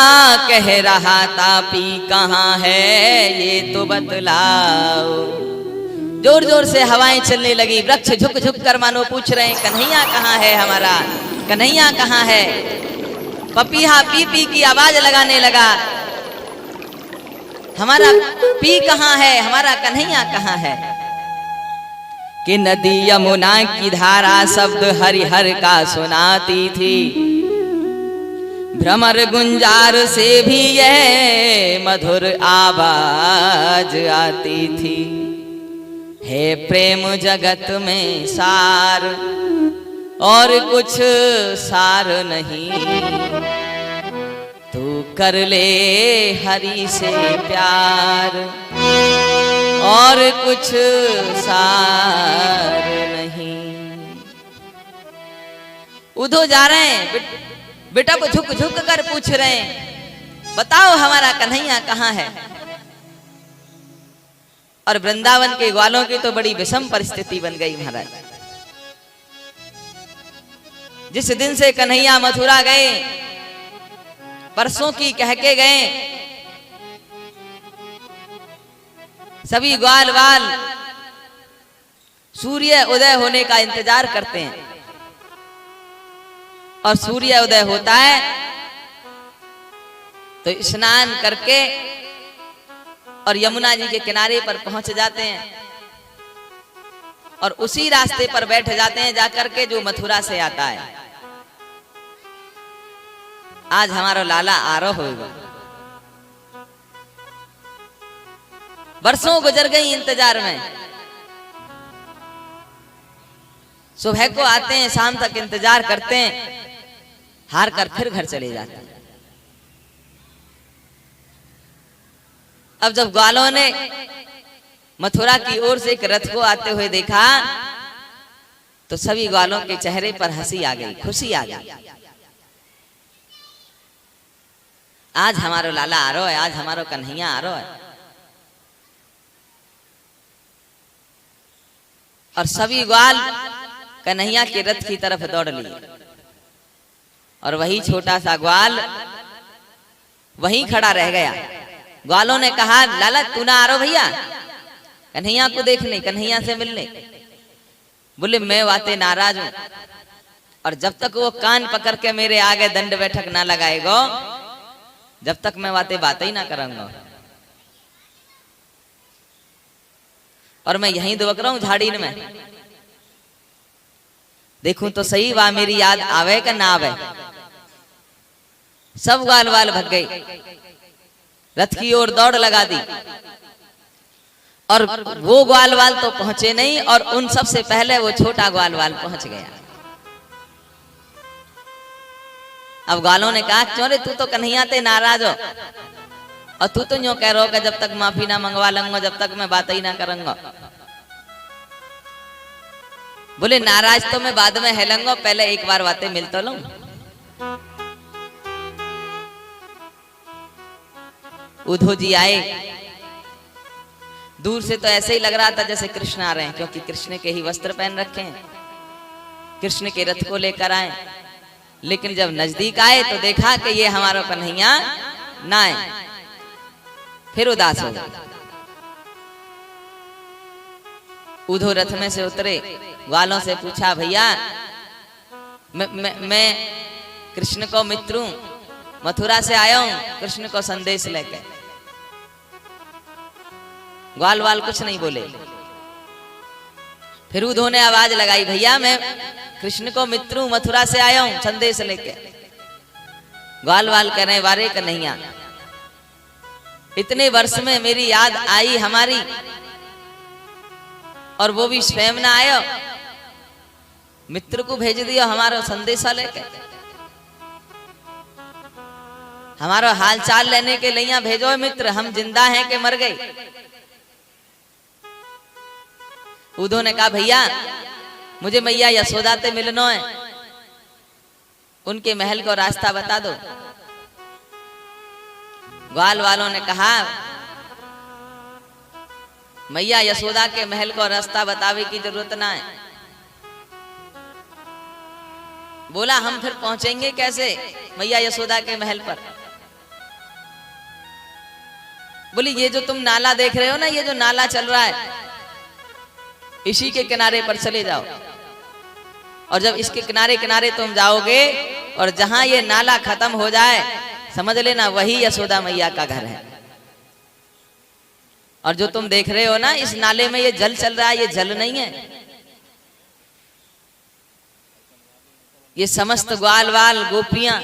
कह रहा था पी कहाँ है ये तो बतलाओ। जोर जोर से हवाएं चलने लगी, वृक्ष झुक झुक कर मानो पूछ रहे हैं कन्हैया कहाँ है हमारा, कन्हैया कहाँ है। पपीहा पी पी की आवाज लगाने लगा, हमारा पी कहाँ है, हमारा कन्हैया कहाँ है। कि नदी यमुना की धारा शब्द हरिहर का सुनाती थी। भ्रमर गुंजार से भी यह मधुर आवाज आती थी। है प्रेम जगत में सार और कुछ सार नहीं। तू कर ले हरि से प्यार और कुछ सार नहीं। उधो जा रहे हैं, बेटा को झुक झुक कर पूछ रहे हैं बताओ हमारा कन्हैया कहाँ है। और वृंदावन के ग्वालों की तो बड़ी विषम परिस्थिति बन गई महाराज। जिस दिन से कन्हैया मथुरा गए, परसों की कह के गए, सभी ग्वाल वाल सूर्य उदय होने का इंतजार करते हैं। और सूर्य उदय होता है तो स्नान करके और यमुना जी के किनारे पर पहुंच जाते हैं और उसी रास्ते पर बैठ जाते हैं जाकर के जो मथुरा से आता है। आज हमारा लाला आरोह होगा। वर्षों गुजर गई इंतजार में, सुबह को आते हैं, शाम तक इंतजार करते हैं, हार कर फिर घर चले जाते हैं। अब जब ग्वालों ने मथुरा की ओर से एक रथ को आते हुए देखा तो सभी ग्वालों के चेहरे पर हंसी आ गई, खुशी आ गई। आज हमारो लाला आ रहा है, आज हमारो कन्हैया आ रहा है। और सभी ग्वाल कन्हैया के रथ की तरफ दौड़ लिए और वही छोटा सा ग्वाल वहीं खड़ा रह गया। ग्वालों ने कहा, लाला तू ना आ रहा भैया कन्हैया को देखने, कन्हैया से मिलने। बोले मैं वाते नाराज हूं और जब तक वो कान पकड़ के मेरे आगे दंड बैठक ना लगाएगा जब तक मैं वाते बात ही ना करूंगा और मैं यहीं दुबक रहा हूं झाड़ीन में। देखूं तो सही वह मेरी याद आवे का ना आवे। सब ग्वाल वाल भग गए, रथ की ओर दौड़ लगा दी और वो ग्वाल वाल तो पहुंचे नहीं और उन सब से पहले वो छोटा ग्वाल वाल पहुंच गया। अब ग्वालों ने कहा, क्यों रे तू तो कन्हैया ते नाराज हो और तू तो यूं कह रहा हो कि जब तक माफी ना मंगवा लूंगा जब तक मैं बात ही ना करूंगा। बोले नाराज तो मैं बाद में हेलूंगा, पहले एक बार बातें मिल तो लूं। उद्धव जी आए, दूर से तो ऐसे ही लग रहा था जैसे कृष्ण आ रहे हैं, क्योंकि कृष्ण के ही वस्त्र पहन रखे हैं, कृष्ण के रथ को लेकर आए। लेकिन जब नजदीक आए तो देखा कि ये हमारा कन्हैया ना है, फिर उदास हो गए। उद्धव रथ में से उतरे, ग्वालों से पूछा, भैया मैं कृष्ण को मित्र हूं, मथुरा से आया हूं कृष्ण को संदेश लेके। ग्वाल वाल कुछ नहीं बोले। फिर उद्धव ने आवाज लगाई, भैया मैं कृष्ण को मित्र हूं, मथुरा से आया हूं संदेश लेके। ग्वाल वाल कहने वारे कन्हैया, इतने वर्ष में मेरी याद आई हमारी और वो भी स्वयं ना आयो, मित्र को भेज दियो हमारा संदेशा लेके, हमारा हाल चाल लेने के लिए भेजो मित्र, हम जिंदा हैं कि मर गए। उद्धव ने कहा, भैया मुझे मैया यशोदा से मिलना है, उनके महल को रास्ता बता दो। ग्वाल वालों ने कहा, मैया यशोदा के महल को रास्ता बतावे की जरूरत ना है। बोला, हम फिर पहुंचेंगे कैसे मैया यशोदा के महल पर? बोली, ये जो तुम नाला देख रहे हो ना, ये जो नाला चल रहा है इसी के किनारे पर चले जाओ और जब इसके किनारे किनारे तुम जाओगे और जहां ये नाला खत्म हो जाए समझ लेना वही यशोदा मैया का घर है। और जो तुम देख रहे हो ना इस नाले में ये जल चल रहा है, ये जल नहीं है, ये समस्त ग्वाल वाल गोपियां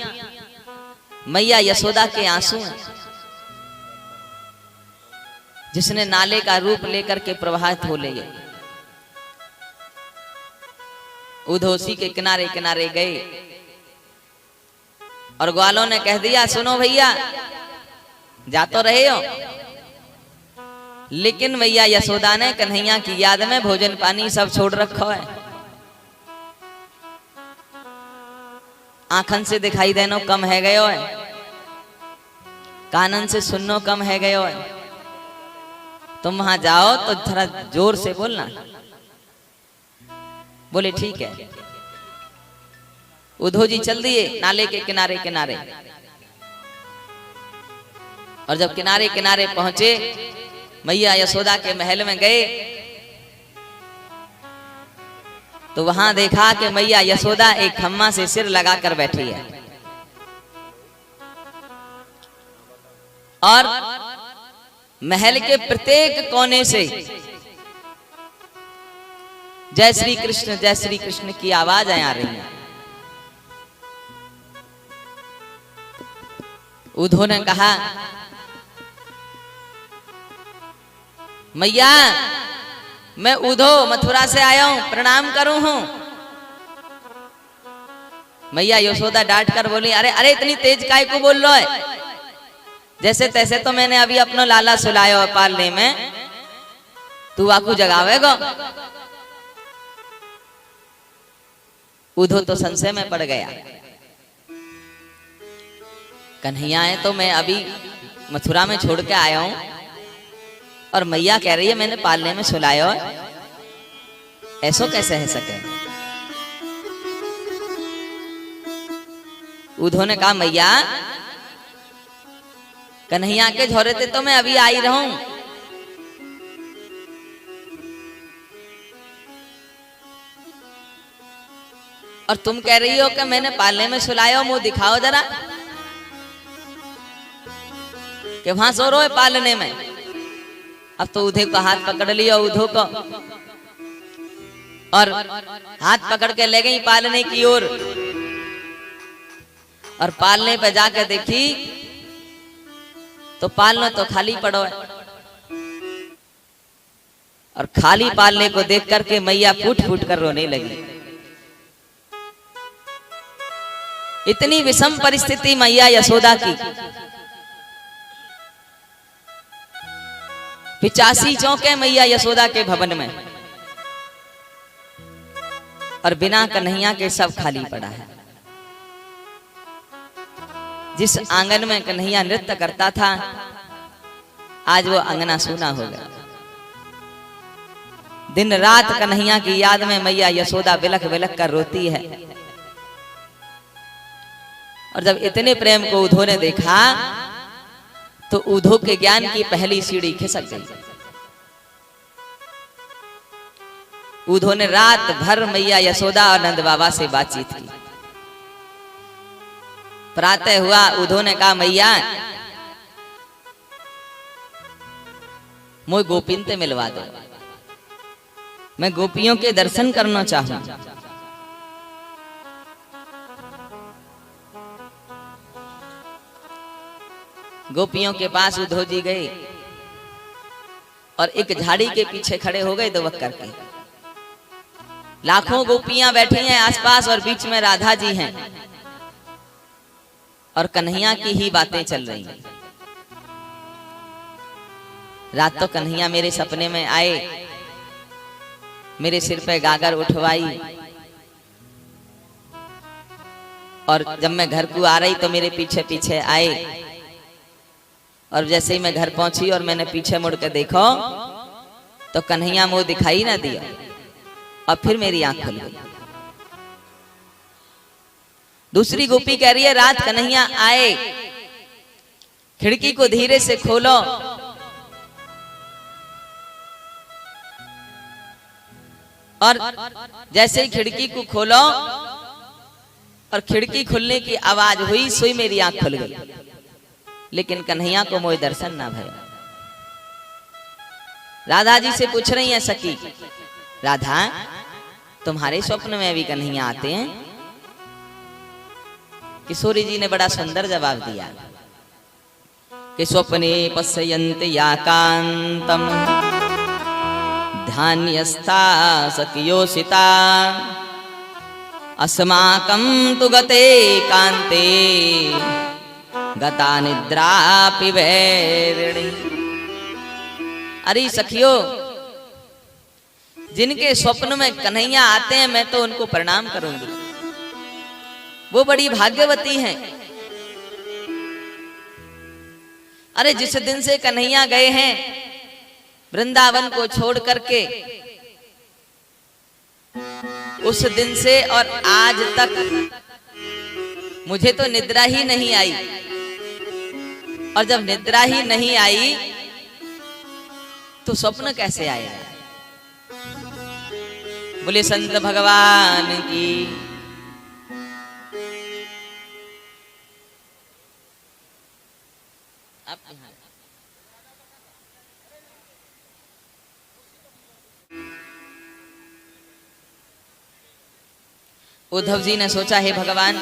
मैया यशोदा के आंसू हैं, जिसने नाले का रूप लेकर के प्रवाहित हो ले। उधोसी के किनारे किनारे गए और ग्वालों ने कह दिया, सुनो भैया जा तो रहे हो, लेकिन मैया यशोदा ने कन्हैया की याद में भोजन पानी सब छोड़ रखा है, आंखन से दिखाई देनो कम है गयो है, कानन से सुननो कम है गयो है, तुम वहां जाओ तो थोड़ा जोर से बोलना। बोले ठीक है। उद्धव जी चल दिए नाले के किनारे किनारे और जब किनारे किनारे पहुंचे मैया यशोदा के महल में गए तो वहां देखा कि मैया यशोदा एक खम्मा से सिर लगाकर बैठी है और महल के प्रत्येक कोने से जय श्री कृष्ण की आवाजें आ रही हैं। उद्धव ने कहा, मैया मैं उद्धव मथुरा से आया हूं, प्रणाम करूं हूं। मैया यशोदा डांट कर बोली, अरे अरे इतनी तेज काय को बोल रहा है? जैसे तैसे तो मैंने अभी अपना लाला सुलाया पालने में, तू आकू जगावेगा। उद्धव तो संशय में पड़ गया, कन्हैया है तो मैं अभी मथुरा में छोड़ के आया हूं और मैया कह रही है मैंने पालने में सुलाया है। ऐसो कैसे है सके। उधो ने कहा मैया कन्हैया के झोरे थे तो मैं अभी आई रहूं, और तुम कह रही हो कि मैंने पालने में सुलाया, मुंह दिखाओ जरा कि वहां सो रो है पालने में। अब तो उधे को हाथ पकड़ लिया उधो को, और हाथ पकड़ के ले गई पालने की ओर, और पालने पे जाकर देखी तो पालना तो खाली पड़ो है, और खाली पालने को देख करके मैया फूट फूट कर रोने लगी। इतनी विषम परिस्थिति मैया यशोदा की। 85 चौके मैया यशोदा के भवन में, और बिना कन्हैया के सब खाली पड़ा है। जिस आंगन में कन्हैया नृत्य करता था आज वो अंगना सूना हो गया। दिन रात कन्हैया की याद में मैया यशोदा बिलख बिलख कर रोती है। और जब इतने प्रेम को उधो ने देखा तो उधो के ज्ञान की पहली सीढ़ी खिसक गई। उधो ने रात भर मैया यशोदा और नंद बाबा से बातचीत की। प्रातः हुआ, उधो ने कहा मैया मुझे गोपिन से मिलवा दो, मैं गोपियों के दर्शन करना चाहूं। गोपियों के पास उधो जी गए और एक झाड़ी के पीछे खड़े हो गए दुबक करके। लाखों गोपियां बैठी हैं आसपास और बीच में राधा जी हैं और कन्हैया की ही बातें चल रही हैं। रात तो कन्हैया मेरे सपने में आए, मेरे सिर पे गागर उठवाई, और जब मैं घर को आ रही तो मेरे पीछे पीछे आए, और जैसे ही मैं घर पहुंची और मैंने पीछे मुड़ के देखो तो कन्हैया मुंह दिखाई ना दिया, और फिर मेरी आंख खुल गई। दूसरी गोपी कह रही है रात कन्हैया आए, खिड़की को धीरे से खोलो, और जैसे ही खिड़की को खोलो और खिड़की खुलने की आवाज हुई, सोई मेरी आंख खुल गई, लेकिन कन्हैया को मोय दर्शन ना भया। राधा जी से पूछ रही है सखी, राधा तुम्हारे स्वप्न में भी कन्हैया आते हैं? किशोरी जी ने बड़ा सुंदर जवाब दिया कि स्वप्ने पश्यन्ति या कांतम ध्यान्यस्था सखियोषिता अस्माकं तु गते कांते गता निद्रापि वैरिणी। अरे सखियो, जिनके स्वप्न में कन्हैया आते हैं मैं तो उनको प्रणाम करूंगी, वो बड़ी भाग्यवती हैं। अरे जिस दिन से कन्हैया गए हैं वृंदावन को छोड़ करके, उस दिन से और आज तक मुझे तो निद्रा ही नहीं आई, और जब निद्रा ही नहीं आई तो स्वप्न कैसे आया? बोले संत भगवान की। आप यहाँ उद्धव जी ने सोचा, हे भगवान,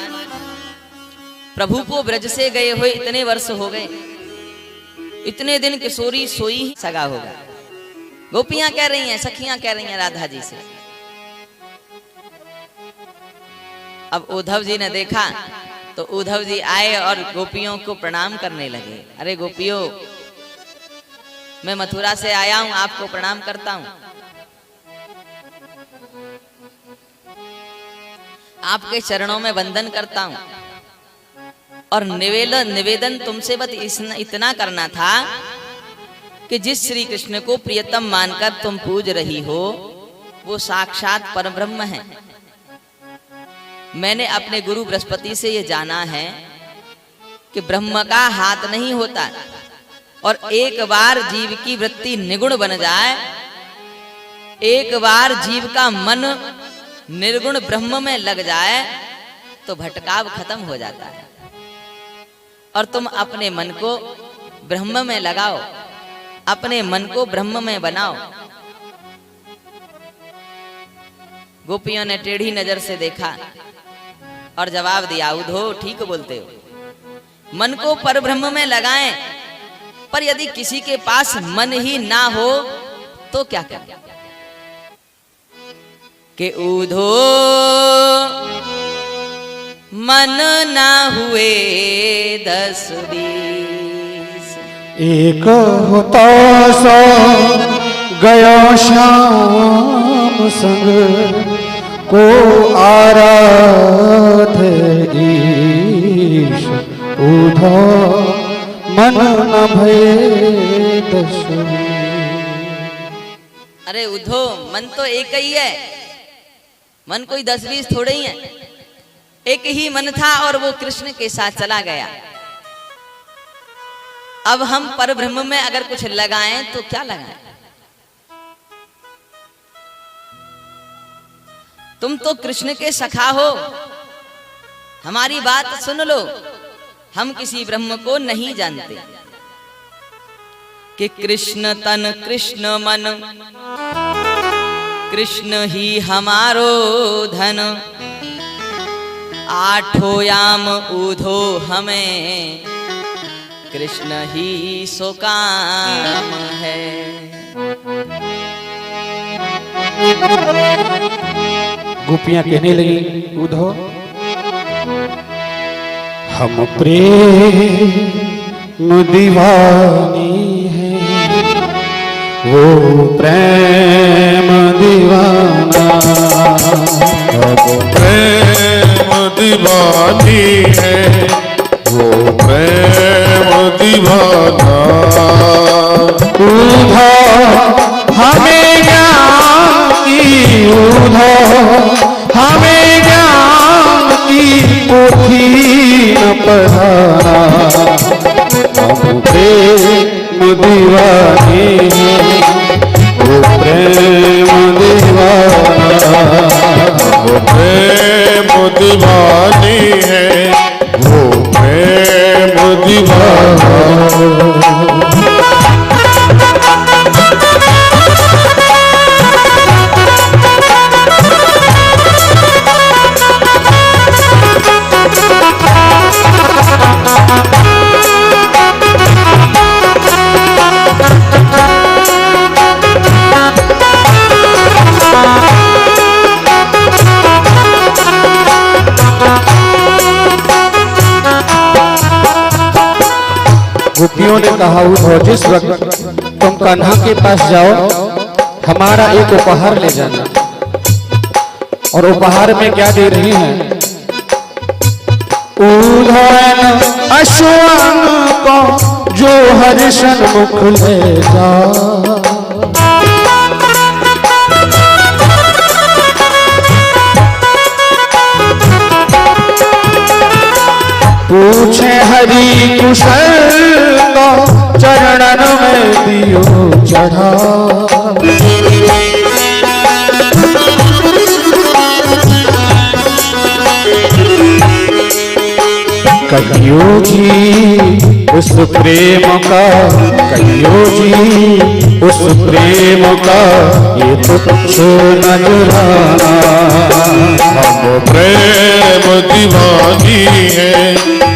प्रभु को ब्रज से गए हुए इतने वर्ष हो गए, इतने दिन किशोरी सोई ही सगा होगा। गोपियां कह रही हैं, सखियां कह रही हैं राधा जी से। अब उद्धव जी ने देखा तो उद्धव जी आए और गोपियों को प्रणाम करने लगे। अरे गोपियों, मैं मथुरा से आया हूं, आपको प्रणाम करता हूं। आपके चरणों में वंदन करता हूं, और निवेदन तुमसे बस इतना करना था कि जिस श्री कृष्ण को प्रियतम मानकर तुम पूज रही हो, वो साक्षात परब्रह्म है। मैंने अपने गुरु बृहस्पति से ये जाना है कि ब्रह्म का हाथ नहीं होता, और एक बार जीव की वृत्ति निगुण बन जाए, एक बार जीव का मन निर्गुण ब्रह्म में लग जाए तो भटकाव खत्म हो जाता है। और तुम अपने मन को ब्रह्म में लगाओ, अपने मन को ब्रह्म में बनाओ। गोपियों ने टेढ़ी नजर से देखा और जवाब दिया, उधो ठीक बोलते हो, मन को परब्रह्म में लगाएं, पर यदि किसी के पास मन ही ना हो तो क्या करें? कि उधो मन ना हुए 10-20, एक होता सो गयो श्याम संग, को आराधे ईश, उधो मन न भये 10-20। अरे उधो, मन तो एक ही है, मन कोई 10-20 थोड़े ही है। एक ही मन था और वो कृष्ण के साथ चला गया। अब हम परब्रह्म में अगर कुछ लगाएं तो क्या लगाएं? तुम तो कृष्ण के सखा हो, हमारी बात सुन लो। हम किसी ब्रह्म को नहीं जानते कि कृष्ण तन कृष्ण मन, कृष्ण ही हमारो धन, आठों याम उधो हमें, कृष्ण ही सो काम है। गोपियां कहने लगी, उधो हम प्रेम दीवानी है, वो प्रेम दीवाना, वो प्रेम दीवानी है, वो प्रेम दीवाना। उधो हमें ज्ञान की, उधो हमें ज्ञान की पोथी न पढ़ाना, हम प्रेम दीवानी है, वो प्रेम दीवाना, वो प्रेम दीवानी है, वो प्रेम दीवाना। गोपियों ने कहा, उधो जिस वक्त तुम कान्हा के पास जाओ, हमारा एक उपहार ले जाना। और उपहार में क्या दे रही हैं? उधन अश्वन को जो हरिशन मुख ले जा, पूछे हरि कुशल को चरणन में दियो चढ़ा, कहियो जी उस प्रेम का, कहियो जी उस प्रेम का ये तो कुछ नजराना, हम प्रेम दीवानी है,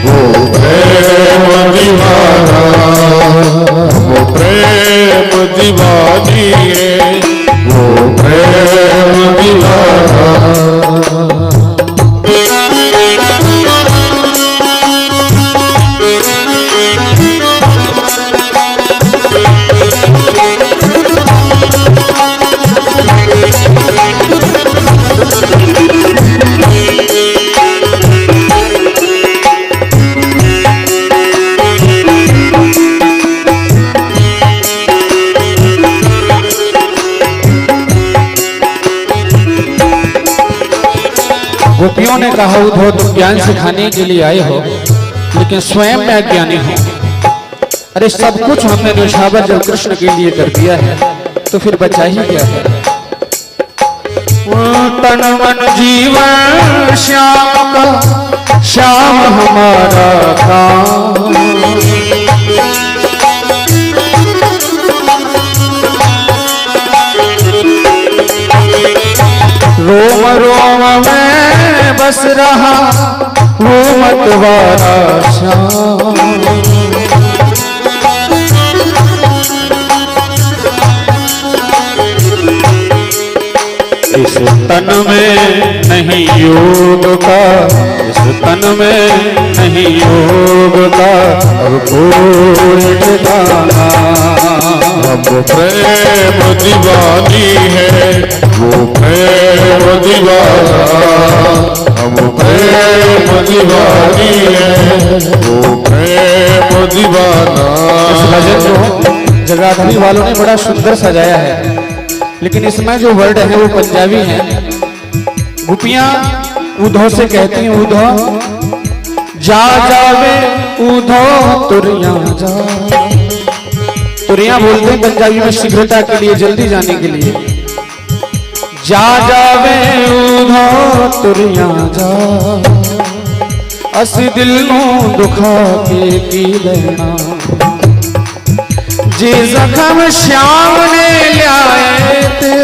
वो प्रेम दीवाना, वो प्रेम दीवानी है, वो प्रेम दीवाना। गोपियों ने कहा उद्धव तुम ज्ञान सिखाने के लिए आए हो लेकिन स्वयं में अज्ञानी हो। अरे सब कुछ हमने निशावर जब कृष्ण के लिए कर दिया है तो फिर बचा ही क्या है। तन मन जीवन श्याम का श्याम हमारा काम। रोम रोम में बस रहा वो मतवारा श्याम। इस तन में नहीं योग का, इस तन में नहीं योग का अब कोई ठिकाना। हम प्रेम दीवानी है वो प्रेम दीवाना, हम प्रेम दीवानी है वो प्रेम दीवाना। इस भजन को जगाधरी वालों ने बड़ा सुंदर सजाया है लेकिन इसमें जो वर्ड है वो पंजाबी है। गोपियां उद्धव से कहती हैं उद्धव जा जावे उद्धव तुरिया जा। तुरिया बोलते हैं पंजाबी में शीघ्रता के लिए, जल्दी जाने के लिए। जा जावे उद्धव तुरिया जा अस दिल नू दुखा के की लेना। जे जख्म श्याम ने लियाए थे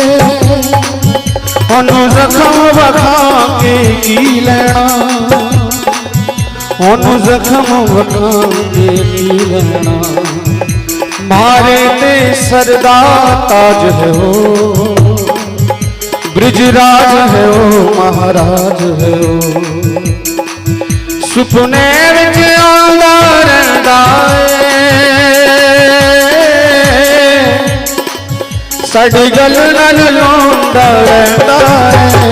ओनू जख्म वखा के की लेना, ओनू जख्म वखा के की लेना। मारे ते सरदार ताज है हो, ब्रिजराज है हो, महाराज है हो। सुपने विच आंदा रहंदा साडी गल नाल लौंदा रहंदा है।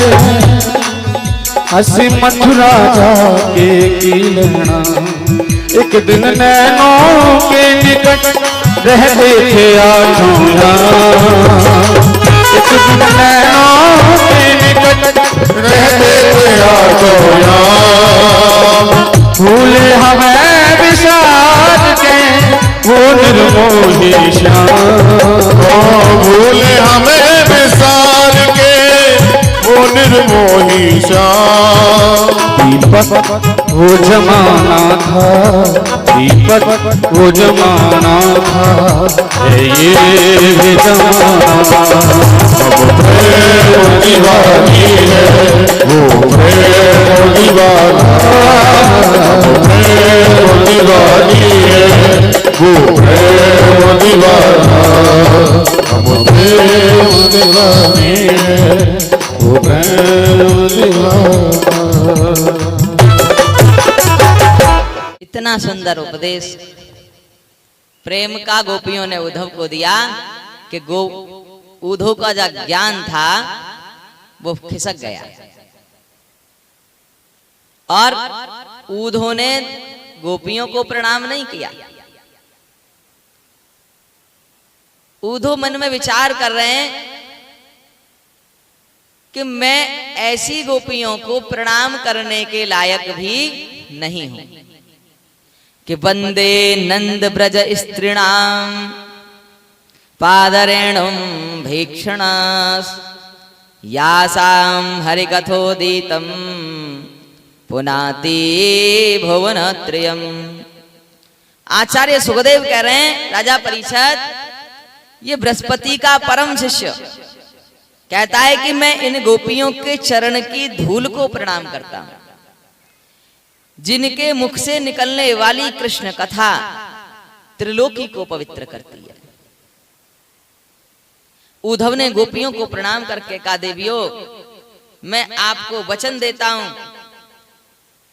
असी मथुरा जाके की लेना। एक दिन नैनों के निकट रहते थे आठों यार। एक दिन नैनों के निकट रहते थे आठों यार। भूले हमें विषाद के वो निर्मोही श्याम। भूले हमें विसार के वो निर्मोही श्याम। दीपक वो जमाना था, दीपक वो जमाना था, ये भी जमाना। अब प्रेम दीवानी है वो प्रेम दीवाना, अब प्रेम दीवानी है वो प्रेम दीवाना, अब प्रेम दीवानी है वो प्रेम दीवाना। इतना सुंदर उपदेश प्रेम का गोपियों ने उद्धव को दिया कि उद्धव का जो ज्ञान था वो खिसक गया। और उद्धव ने गोपियों को प्रणाम नहीं किया। उद्धव मन में विचार कर रहे हैं कि मैं ऐसी गोपियों को प्रणाम करने के लायक भी नहीं हूं कि वंदे नंद ब्रज स्त्रीणाम पादरेणुम भीक्षणास यासाम हरिकथोदितम पुनाति भुवनत्रयम्। आचार्य सुखदेव कह रहे हैं राजा परीक्षित ये बृहस्पति का परम शिष्य कहता है कि मैं इन गोपियों के चरण की धूल को प्रणाम करता हूं जिनके मुख से निकलने वाली कृष्ण कथा त्रिलोकी को पवित्र करती है। उद्धव ने गोपियों को प्रणाम करके कहा देवियों मैं आपको वचन देता हूं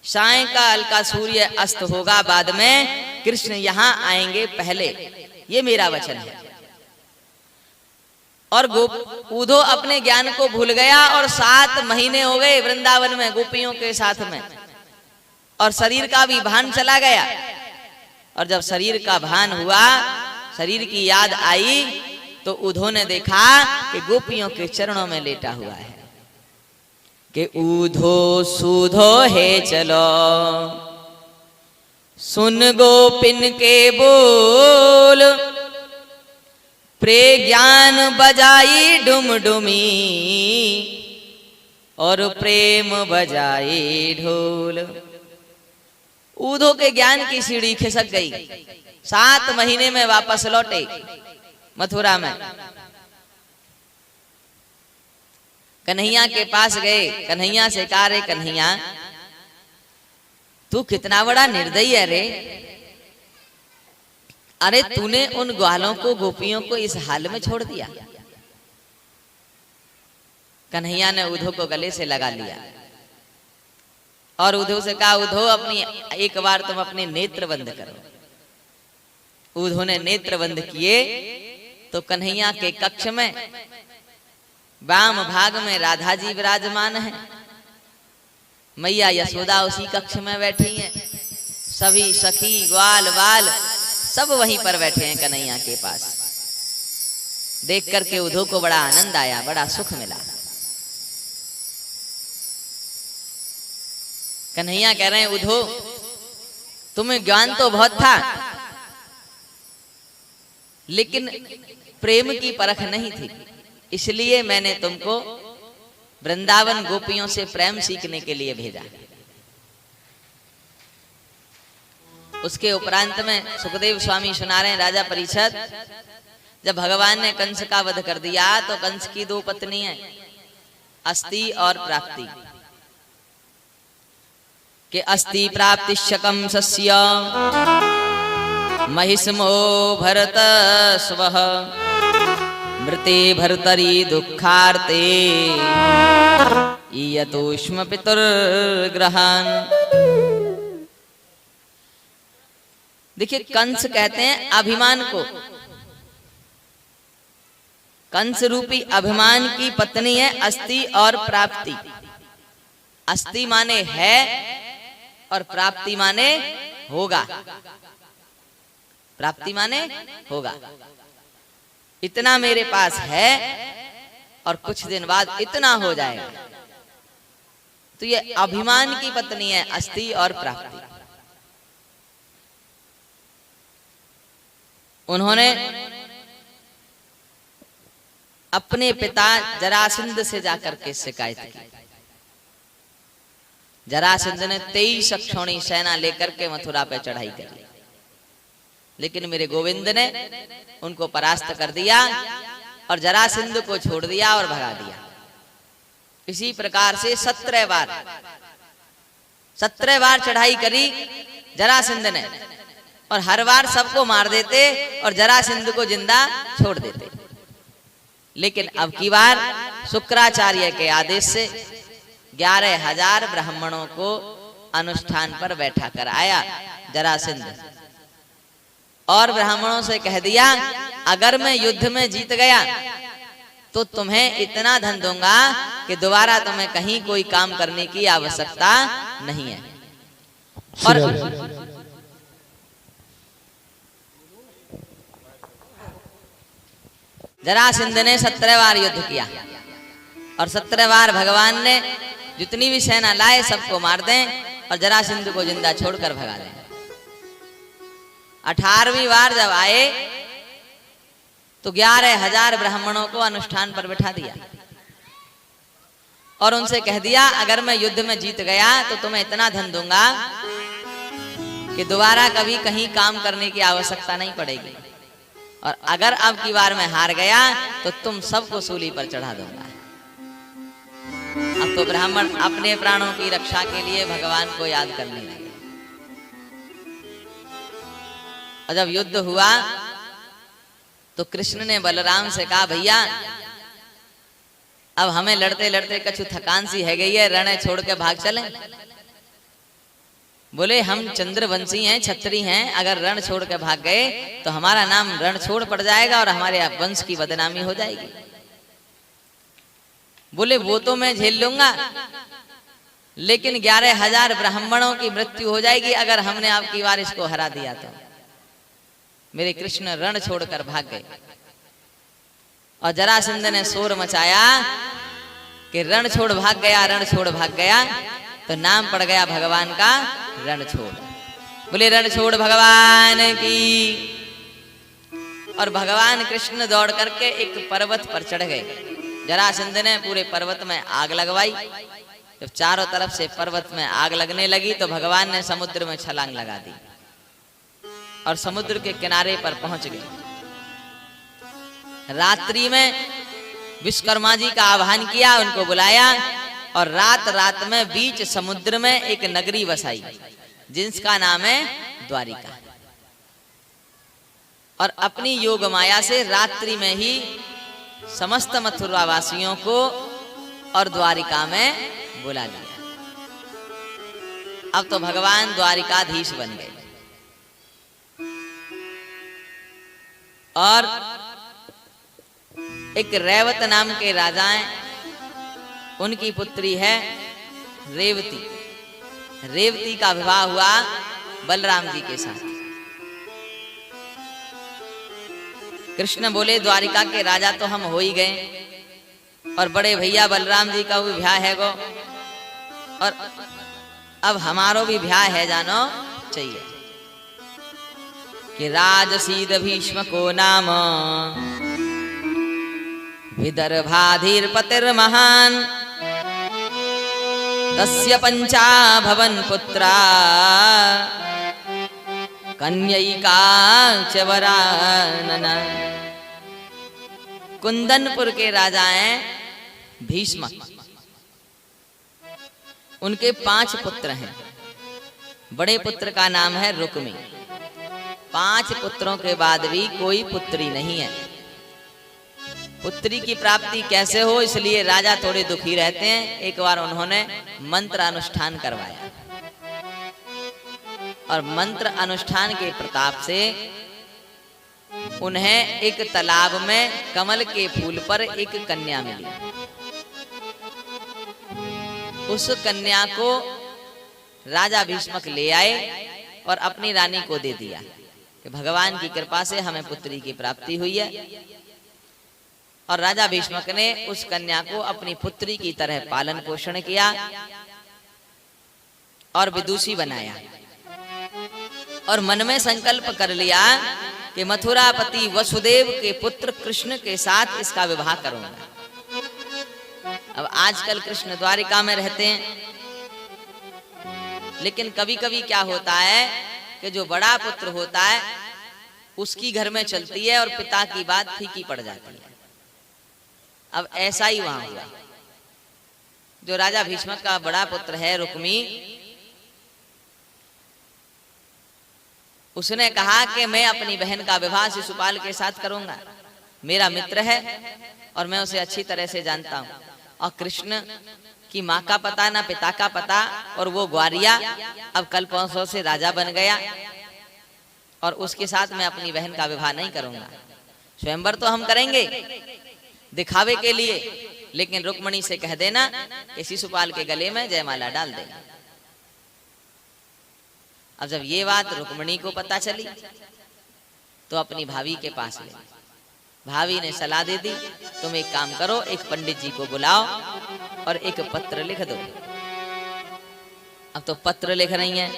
सायंकाल का सूर्य अस्त होगा बाद में कृष्ण यहां आएंगे पहले, ये मेरा वचन है। और उद्धव अपने ज्ञान को भूल गया और 7 महीने हो गए वृंदावन में गोपियों के साथ में और शरीर का भी भान चला गया। और जब शरीर का भान हुआ, शरीर की याद आई तो उद्धव ने देखा कि गोपियों के चरणों में लेटा हुआ है। कि ऊधो सूधो है चलो, सुन गोपिन के बोल, प्रे ज्ञान बजाई डुमडुमी, और प्रेम बजाई ढोल। ऊधो के ज्ञान की सीढ़ी खिसक गई। 7 महीने में वापस लौटे मथुरा में। कन्हैया के पास गए। कन्हैया से कहा, रे कन्हैया, तू कितना बड़ा निर्दयी है रे। अरे तूने उन ग्वालों को, गोपियों को इस हाल में छोड़ दिया। कन्हैया ने उधो को गले से लगा लिया और उधो से कहा, उधो अपनी एक बार तुम अपने नेत्र बंद करो। उधो ने नेत्र बंद किए तो कन्हैया के कक्ष में वाम भाग में राधा जी विराजमान है, मैया यशोदा उसी कक्ष में बैठी हैं, सभी सखी ग्वाल बाल सब वहीं पर बैठे हैं कन्हैया के पास। देख करके उधो को बड़ा आनंद आया, बड़ा सुख मिला। कन्हैया कह रहे हैं, उधो तुम्हें ज्ञान तो बहुत था, लेकिन प्रेम की परख नहीं थी, इसलिए मैंने तुमको वृंदावन गोपियों से प्रेम सीखने के लिए भेजा। उसके उपरांत में सुखदेव स्वामी सुना रहे हैं, राजा परीक्षित, जब भगवान ने कंस का वध कर दिया तो कंस की 2 पत्नी हैं, अस्ति और प्राप्ति। कि अस्ति प्राप्तिश्च कंसस्य महिष्मो भरत स्वः, मृते भर्तरि दुःखार्ते इयतोष्म पितुर्ग्रहान्। देखिए, कंस कहते हैं अभिमान को। कंस रूपी अभिमान की पत्नी है अस्ति और प्राप्ति। अस्ति माने है और प्राप्ति माने होगा। प्राप्ति माने होगा। इतना मेरे पास है और कुछ दिन बाद इतना हो जाएगा। तो ये अभिमान की पत्नी है अस्ति और प्राप्ति। उन्होंने अपने पिता जरासंध से जाकर के शिकायत की। जरासंध ने 23 अक्षौणी सेना लेकर के मथुरा पे चढ़ाई करी, लेकिन मेरे गोविंद ने उनको परास्त कर दिया और जरासंध को छोड़ दिया और भगा दिया। इसी प्रकार से 17 बार चढ़ाई करी जरासंध ने, और हर बार सबको मार देते और जरासंध को जिंदा छोड़ देते। लेकिन अब की बार शुक्राचार्य के आदेश से 11,000 ब्राह्मणों को अनुष्ठान पर बैठा कर आया जरासंध, और ब्राह्मणों से कह दिया, अगर मैं युद्ध में जीत गया तो तुम्हें इतना धन दूंगा कि दोबारा तुम्हें कहीं कोई काम करने की आवश्यकता नहीं है। और जरासंध ने 17 बार युद्ध किया और 17 बार भगवान ने जितनी भी सेना लाए सबको मार दें और जरासंध को जिंदा छोड़कर भगा दें। 18वीं बार जब आए तो 11,000 ब्राह्मणों को अनुष्ठान पर बिठा दिया और उनसे कह दिया, अगर मैं युद्ध में जीत गया तो तुम्हें इतना धन दूंगा कि दोबारा कभी कहीं काम करने की आवश्यकता नहीं पड़ेगी, और अगर अब की बार मैं हार गया तो तुम सबको सूली पर चढ़ा दूंगा। अब तो ब्राह्मण अपने प्राणों की रक्षा के लिए भगवान को याद करने लगे। और जब युद्ध हुआ तो कृष्ण ने बलराम से कहा, भैया अब हमें लड़ते लड़ते कछु थकान सी है गई है, रण छोड़ के भाग चलें। बोले, हम चंद्रवंशी हैं, छत्री हैं, अगर रण छोड़ के भाग गए तो हमारा नाम रण छोड़ पड़ जाएगा और हमारे वंश की बदनामी हो जाएगी। बोले, वो तो मैं झेल लूंगा, लेकिन 11,000 ब्राह्मणों की मृत्यु हो जाएगी अगर हमने आपकी बार इसको हरा दिया तो। मेरे कृष्ण रण छोड़कर भाग गए और जरासंध ने शोर मचाया कि रण छोड़ भाग गया, रण छोड़ भाग गया, तो नाम पड़ गया भगवान का रणछोड़। बोले रणछोड़ भगवान की। और भगवान कृष्ण दौड़ करके एक पर्वत पर चढ़ गए। जरासंध ने पूरे पर्वत में आग लगवाई। जब चारों तरफ से पर्वत में आग लगने लगी तो भगवान ने समुद्र में छलांग लगा दी और समुद्र के किनारे पर पहुंच गए। रात्रि में विश्वकर्मा जी का आह्वान किया, उनको बुलाया और रात रात में बीच समुद्र में एक नगरी बसाई जिसका नाम है द्वारिका। और अपनी योग माया से रात्रि में ही समस्त मथुरा वासियों को और द्वारिका में बुला लिया। अब तो भगवान द्वारिकाधीश बन गए। और एक रेवत नाम के राजा हैं, उनकी पुत्री है रेवती। रेवती का विवाह हुआ बलराम जी के साथ। कृष्ण बोले द्वारिका के राजा तो हम हो ही गए और बड़े भैया बलराम जी का भी ब्याह है गो, और अब हमारो भी ब्याह है जानो चाहिए। कि राजसीद भीष्म को नाम विदर्भाधीर पतिर महान, तस्य पंचा भवन पुत्रा कन्यैका च वरानना। कुंदनपुर के राजा हैं भीष्म। उनके 5 पुत्र हैं। बड़े पुत्र का नाम है रुक्मी। 5 पुत्रों के बाद भी कोई पुत्री नहीं है। पुत्री की प्राप्ति कैसे हो, इसलिए राजा थोड़े दुखी रहते हैं। एक बार उन्होंने मंत्र अनुष्ठान करवाया और मंत्र अनुष्ठान के प्रताप से उन्हें एक तालाब में कमल के फूल पर एक कन्या मिली। उस कन्या को राजा भीष्मक ले आए और अपनी रानी को दे दिया कि भगवान की कृपा से हमें पुत्री की प्राप्ति हुई है। और राजा भीष्मक ने उस कन्या को अपनी पुत्री की तरह पालन पोषण किया और विदुषी बनाया और मन में संकल्प कर लिया कि मथुरापति वसुदेव के पुत्र कृष्ण के साथ इसका विवाह करूंगा। अब आजकल कृष्ण द्वारिका में रहते हैं, लेकिन कभी कभी क्या होता है कि जो बड़ा पुत्र होता है उसकी घर में चलती है और पिता की बात फीकी पड़ जाती है। अब ऐसा ही वहां हुआ। जो राजा भीष्मक का बड़ा पुत्र है रुक्मी, उसने कहा कि मैं अपनी बहन का विवाह शिशुपाल के साथ करूंगा। मेरा मित्र है और मैं उसे अच्छी तरह से जानता हूं। और कृष्ण की माँ का पता ना पिता का पता, और वो ग्वारिया अब कल 500 से राजा बन गया और उसके साथ मैं अपनी बहन का विवाह नहीं करूंगा। स्वयंवर तो हम करेंगे दिखावे के लिए, लेकिन रुक्मणी से कह देना कि शिशुपाल के गले में जयमाला डाल देना। अब जब ये बात रुक्मणी को पता चली तो अपनी भाभी के पास ले। भाभी ने सलाह दे दी, तुम एक काम करो, एक पंडित जी को बुलाओ और एक पत्र लिख दो। अब तो पत्र लिख रही हैं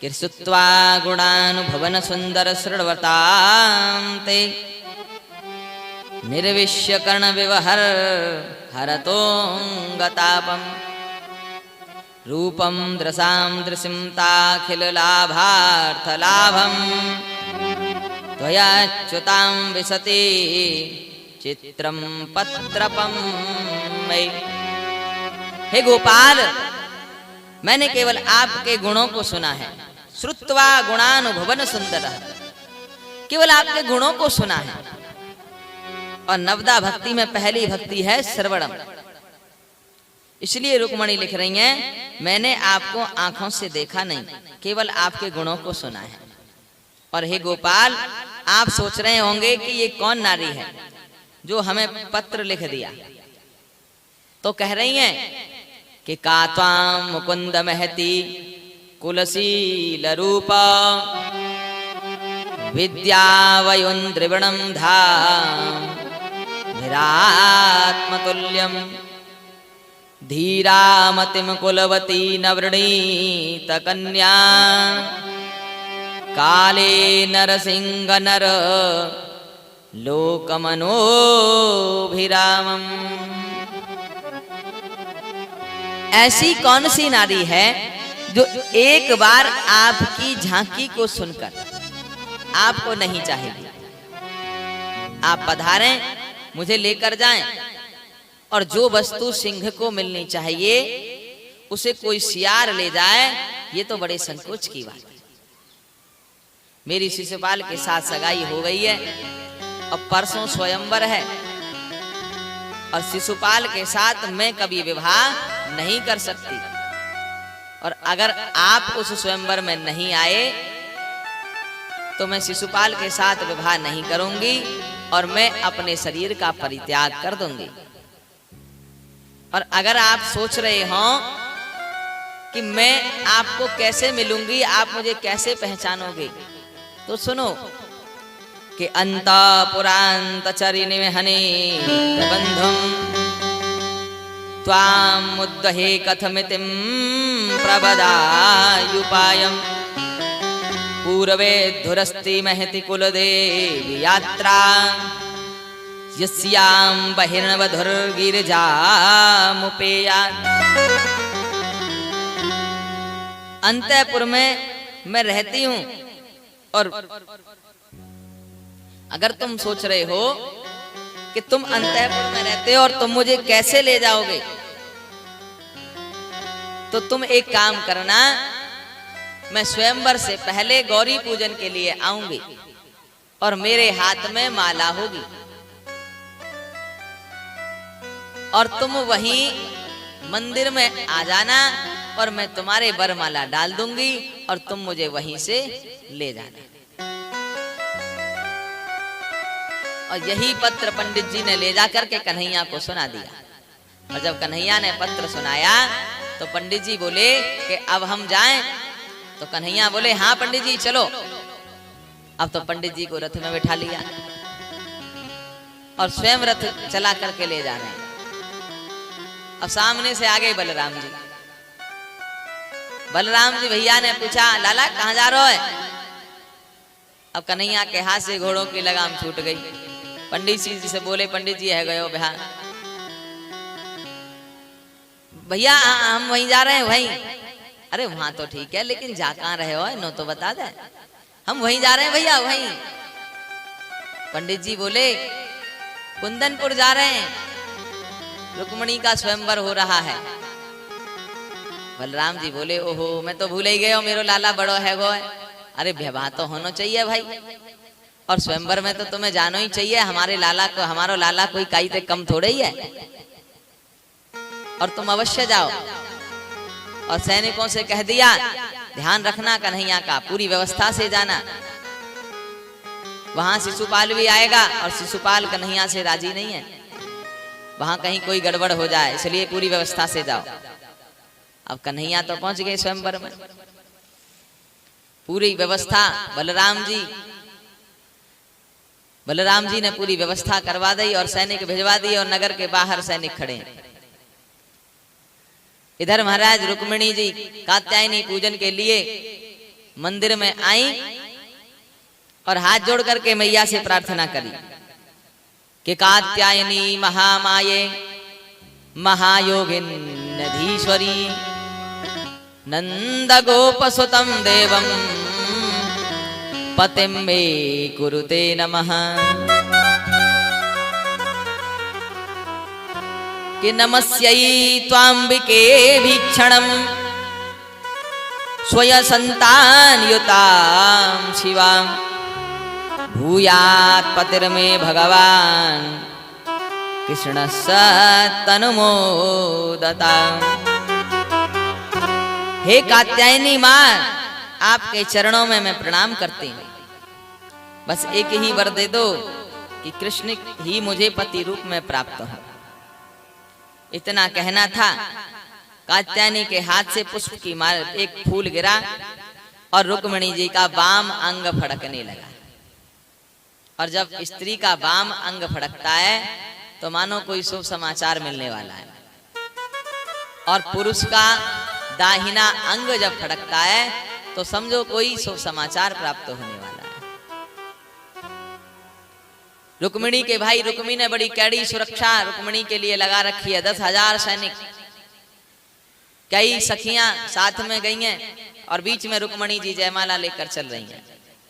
कि सुत्वा गुणानुभवन सुंदर सृणवतां ते निर्विश्य कर्ण विवहर हरतोंगतापम रूपम दृशां दृशिं ताखिल लाभार्थ लाभम त्वयाच्युतां विशति चित्रम पत्रपम मयि। हे गोपाल, मैंने केवल आपके गुणों को सुना है। श्रुत्वा गुणानुभवन सुंदर, केवल आपके गुणों को सुना है। और नवदा भक्ति में पहली भक्ति है श्रवणम। इसलिए रुक्मणी लिख रही हैं, मैंने आपको आंखों से देखा नहीं, केवल आपके गुणों को सुना है। और हे गोपाल, आप सोच रहे होंगे कि ये कौन नारी है जो हमें पत्र लिख दिया। तो कह रही हैं कि कात्वां मुकुंद महती कुलशील रूपा विद्या वयुन्द्रिवणं धाम विरात्मतुल्यम धीरामतिम कुलवती नवृणीत कन्या काले नरसिंह नर लोकमनोभिरामम। ऐसी कौन सी नारी है जो एक बार आपकी झांकी को सुनकर आपको नहीं चाहेगी? आप पधारें, मुझे लेकर जाएं, और जो वस्तु सिंह को मिलनी चाहिए उसे कोई सियार ले जाए, ये तो बड़े संकोच की बात है। मेरी शिशुपाल के साथ सगाई हो गई है, अब परसों स्वयंवर है, और शिशुपाल के साथ मैं कभी विवाह नहीं कर सकती। और अगर आप उस स्वयंवर में नहीं आए तो मैं शिशुपाल के साथ विवाह नहीं करूंगी और मैं अपने शरीर का परित्याग कर दूंगी। और अगर आप सोच रहे हो कि मैं आपको कैसे मिलूंगी, आप मुझे कैसे पहचानोगे, तो सुनो कि अंतपुरांत चरिनिहने बंधुम त्वां मुद्दहे कथमितिं प्रवदायुपायम् पूर्वे धुरस्ति महति कुलदेवी यात्रा यस्यां बहिर्नवधुर्गिरिजामुपेयात्। अंतःपुर में मैं रहती हूं, और अगर तुम सोच रहे हो कि तुम अंतःपुर में रहते हो और तुम मुझे कैसे ले जाओगे, तो तुम एक काम करना, मैं स्वयंवर से पहले गौरी पूजन के लिए आऊंगी और मेरे हाथ में माला होगी, और तुम वहीं मंदिर में आ जाना और मैं तुम्हारे वरमाला डाल दूंगी और तुम मुझे वहीं से ले जाना। और यही पत्र पंडित जी ने ले जाकर के कन्हैया को सुना दिया। और जब कन्हैया ने पत्र सुनाया तो पंडित जी बोले कि अब हम जाएं, तो कन्हैया बोले हाँ पंडित जी चलो। अब तो पंडित जी को रथ में बिठा लिया और स्वयं रथ चला करके ले जा रहे हैं। अब सामने से आ गए बलराम जी। बलराम जी भैया ने पूछा लाला कहाँ जा रहे हो? अब कन्हैया के हाथ से घोड़ों की लगाम छूट गई। पंडित जी से बोले पंडित जी है गए हो बिहार? भैया हम वहीं जा रहे हैं। वहीं? अरे वहां तो ठीक है, लेकिन जा कहाँ रहे हो नो तो बता दे। हम वहीं जा रहे हैं भैया, वहीं। पंडित जी बोले कुंदनपुर जा रहे हैं, रुक्मणी का स्वयंवर हो रहा है। बलराम जी बोले ओहो मैं तो भूल ही गए हो, मेरो लाला बड़ो है गो। अरे विवाह तो होना चाहिए भाई, और स्वयंवर में तो तुम्हें जानो ही चाहिए। हमारे लाला को, हमारो लाला कोई काई ते कम थोड़े ही है, और तुम अवश्य जाओ। और सैनिकों से कह दिया ध्यान रखना कन्हैया का, पूरी व्यवस्था से जाना। वहां शिशुपाल भी आएगा और शिशुपाल कन्हैया से राजी नहीं है, वहां कहीं कोई गड़बड़ हो जाए, इसलिए पूरी व्यवस्था से जाओ। अब कन्हैया तो पहुंच गए स्वयंवर में, पूरी व्यवस्था बलराम जी ने पूरी व्यवस्था करवा दी और सैनिक भिजवा दिए और नगर के बाहर सैनिक खड़े। इधर महाराज रुक्मिणी जी कात्यायनी पूजन के लिए मंदिर में आई और हाथ जोड़ करके मैया से प्रार्थना करी कि कात्यायनी महामाये महायोगिन्नधीश्वरी नंद गोपसुतं देवं पतिं मे कुरुते नमः। कि नमस्यै त्वाम्बिके भीक्षणं स्वयसन्तानयुतां शिवां भूयात् पतिर्मे भगवान् कृष्णस्य तनुमोदताम्। हे कात्यायनी मां, आपके चरणों में मैं प्रणाम करती हूँ। बस एक ही वर दे दो कि कृष्ण ही मुझे पति रूप में प्राप्त हो। इतना कहना था, कात्यायनी के हाथ से पुष्प की माला, एक फूल गिरा और रुक्मिणी जी का वाम अंग फड़कने लगा। और जब स्त्री का वाम अंग फड़कता है तो मानो कोई शुभ समाचार मिलने वाला है। और पुरुष का दाहिना अंग जब फड़कता है तो समझो कोई शुभ समाचार प्राप्त होने वाला है। रुक्मिणी के भाई रुक्मी ने बड़ी कैडी सुरक्षा रुक्मिणी के लिए लगा रखी है। 10,000 सैनिक, कई सखियां साथ में गई हैं और बीच में रुक्मिणी जी जयमाला लेकर चल रही हैं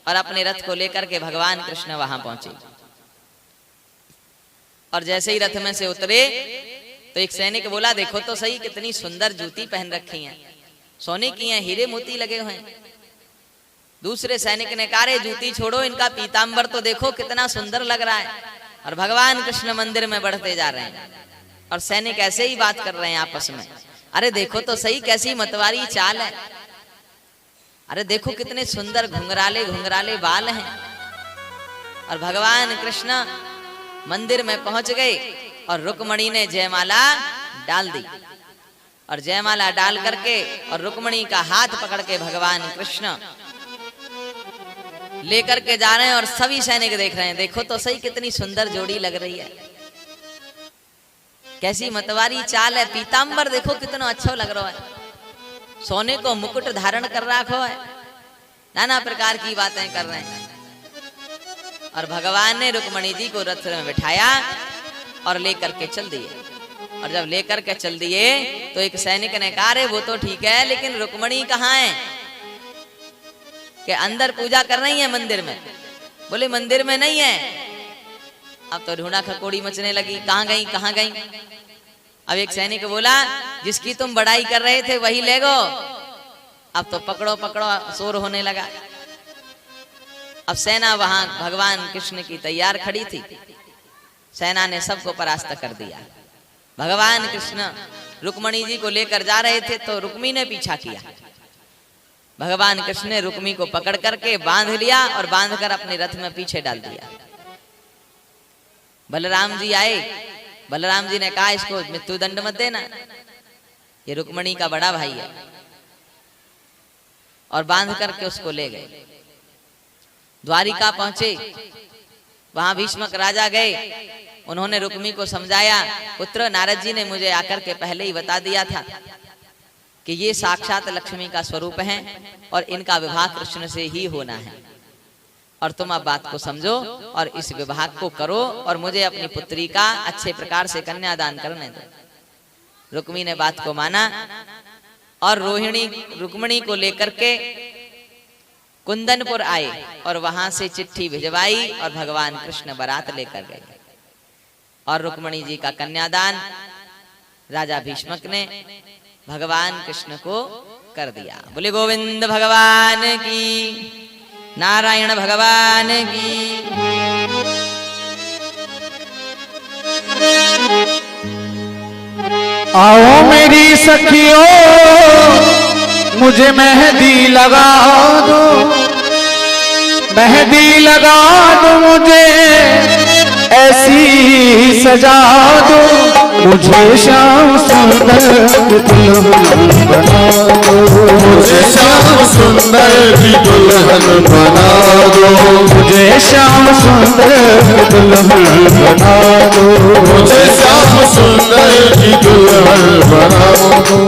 और अपने रथ को लेकर के भगवान कृष्ण वहां पहुंचे। और जैसे ही रथ में से उतरे तो एक सैनिक बोला, देखो तो सही कितनी सुंदर जूती पहन रखी हैं, सोने की हैं, हीरे मोती लगे हुए हैं। दूसरे सैनिक ने कहा, रे जूती छोड़ो, इनका पीतांबर तो देखो कितना सुंदर लग रहा है। और भगवान कृष्ण मंदिर में बढ़ते जा रहे हैं और सैनिक ऐसे ही बात कर रहे हैं आपस में, अरे देखो तो सही कैसी मतवारी चाल है, अरे देखो कितने सुंदर घुंघराले घुंघराले बाल हैं। और भगवान कृष्ण मंदिर में पहुंच गए और रुक्मिणी ने जयमाला डाल दी। और जयमाला डाल करके और रुक्मिणी का हाथ पकड़ के भगवान कृष्ण लेकर के जा रहे हैं और सभी सैनिक देख रहे हैं, देखो तो सही कितनी सुंदर जोड़ी लग रही है, कैसी मतवारी चाल है, पीतांबर देखो कितना अच्छा लग रहा है, सोने को मुकुट धारण कर रखो है, नाना प्रकार की बातें कर रहे हैं। और भगवान ने रुक्मिणी जी को रथ में बिठाया और लेकर के चल दिए। और जब लेकर के चल दिए तो एक सैनिक ने कहा, रे वो तो ठीक है, लेकिन रुक्मिणी कहाँ है? कि अंदर पूजा कर रही है मंदिर में। बोले मंदिर में नहीं है। अब तो ढूंढा खकोड़ी मचने लगी, कहाँ गई कहाँ गई। अब एक सैनिक बोला, जिसकी तुम बड़ाई कर रहे थे वही ले गो। अब तो पकड़ो पकड़ो शोर होने लगा। अब सेना वहां भगवान कृष्ण की तैयार खड़ी थी, सेना ने सबको परास्त कर दिया। भगवान कृष्ण रुक्मिणी जी को लेकर जा रहे थे तो रुक्मी ने पीछा किया। भगवान कृष्ण ने रुक्मी को पकड़ करके बांध लिया और बांधकर अपने रथ में पीछे डाल दिया। बलराम जी आए, बलराम जी ने कहा, इसको मृत्यु दंड मत देना, ये रुक्मिणी का बड़ा भाई है। और बांध करके उसको ले गए। द्वारिका पहुंचे, वहां भीष्मक राजा गए, उन्होंने रुक्मी को समझाया, पुत्र नारद जी ने मुझे आकर के पहले ही बता दिया था कि ये साक्षात लक्ष्मी का स्वरूप है और इनका विवाह कृष्ण से ही होना है, और तुम अब बात को समझो और इस विवाह को करो और मुझे अपनी पुत्री का अच्छे प्रकार से कन्यादान करने दो। रुक्मी ने बात को माना और रुक्मिणी को लेकर के कुंदनपुर आए और वहां से चिट्ठी भिजवाई और भगवान कृष्ण बारात लेकर गए और रुक्मिणी जी का कन्यादान राजा भीष्मक ने भगवान कृष्ण को कर दिया। बोले गोविंद भगवान की, नारायण भगवान की। आओ मेरी सखियों मुझे मेहंदी लगा दो, मेहंदी लगा दो मुझे ऐसी सजा दो, मुझे श्याम सुंदर दुल्हन बना दो, मुझे श्याम सुंदर की दुल्हन बना दो, मुझे श्याम सुंदर दुल्हन बना दो, मुझे श्याम सुंदर की दुल्हन बना दो।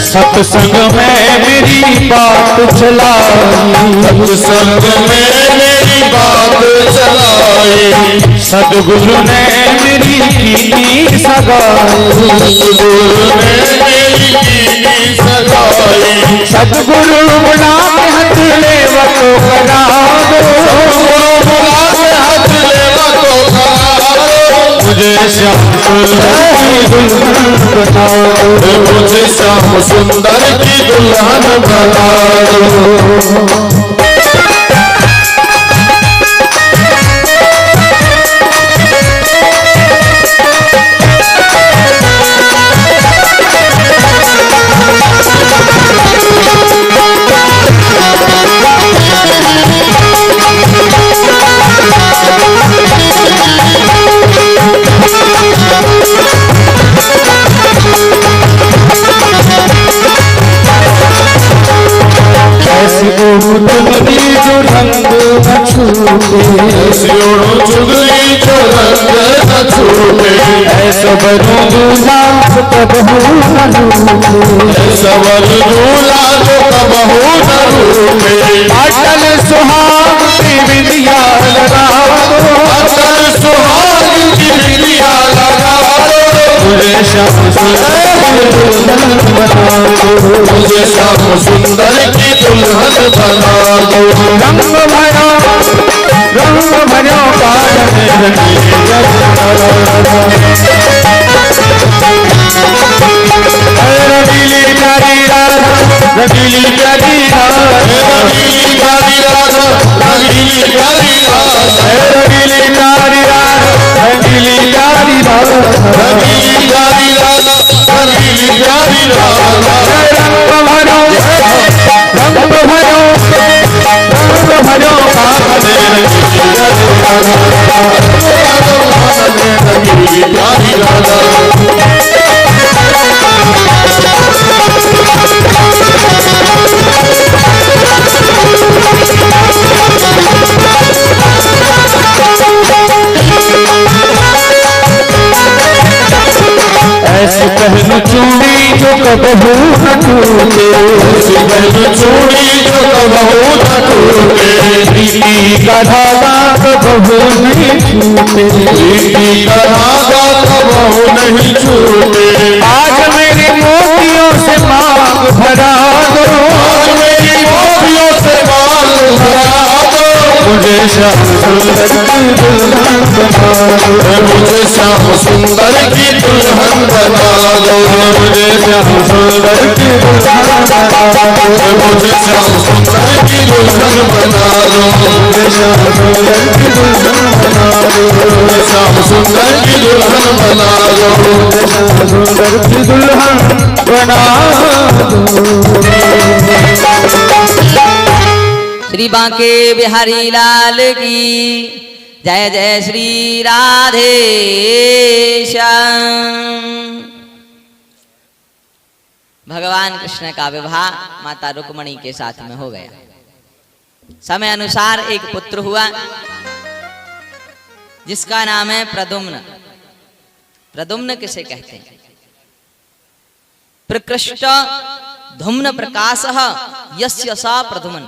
सत्संग में मेरी बात चलाई, सत्संग में मेरी बात चलाई, सदगुरु ने मेरी कीनी सगाई, सदगुरु ने मेरी कीनी सगाई, सदगुरु बुला के हथ लेवा तो करा दो, सदगुरु बुला के हाथ लेवा तो करा दो, मुझे श्याम सुंदर की दुल्हन बना दो, मुझे श्याम सुंदर की दुल्हन बना दो। छूटे, ऐसा बनो दूल्हा तो कबहू न रूठे। सवर दूल्हा जो कबहू न रूठे, अटल सुहाग की विधिया लगा दो, अटल सुहाग की बिंदिया लगा दो, मुझे श्याम सुंदर दुल्हन बना दो, मुझे श्याम सुंदर की दुल्हन बना दो। रंग भरो कान में रंगीली प्यारी राधा, रंगीली प्यारी राधा, रंगीली प्यारी राधा, रंगीली प्यारी राधा, रंगीली प्यारी राधा, रंगीली प्यारी राधा, रंगीली प्यारी राधा, रंगीली प्यारी राधा। रंग भरो कान में रंगीली प्यारी राधा, ऐसी पहन चूड़ी जो कबहू न टूटे, ऐसी पहन चूड़ी जो कबहू न टूटे, प्रीति का धागा कबहू नहीं छूटे। प्रीति का धागा कबहू नहीं छूटे। आज मेरे मोतियों से मांग भरा दो, आज मेरी मोतियों से मांग भरा दो, मुझे श्याम सुंदर की दुल्हन बना दो, मुझे श्याम सुंदर की दुल्हन बना दो, मुझे श्याम सुंदर की दुल्हन बना दो, मुझे श्याम सुंदर की दुल्हन बना दो, मुझे श्याम सुंदर की दुल्हन बना दो, मुझे श्याम सुंदर की दुल्हन बना दो, मुझे श्याम सुंदर की दुल्हन बना दो। श्री बांके बिहारी लाल की जय। जय श्री राधे श्याम। भगवान कृष्ण का विवाह माता रुक्मणी के साथ में हो गया। समय अनुसार एक पुत्र हुआ जिसका नाम है प्रद्युम्न। प्रद्युम्न किसे कहते हैं? प्रकृष्ट धुम्न प्रकाशः यस्य सा प्रद्युम्न।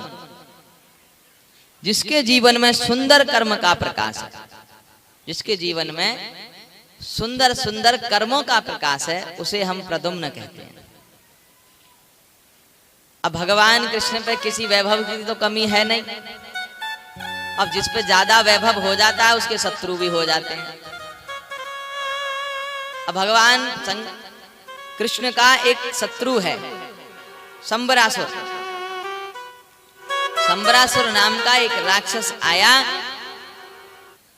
जिसके जीवन में सुंदर कर्म का प्रकाश है, जिसके जीवन में सुंदर सुंदर कर्मों का प्रकाश है, उसे हम प्रद्युम्न कहते हैं। अब भगवान कृष्ण पे किसी वैभव की तो कमी है नहीं। अब जिस पे ज्यादा वैभव हो जाता है उसके शत्रु भी हो जाते हैं। अब भगवान कृष्ण का एक शत्रु है संबरासुर। संबरासुर नाम का एक राक्षस आया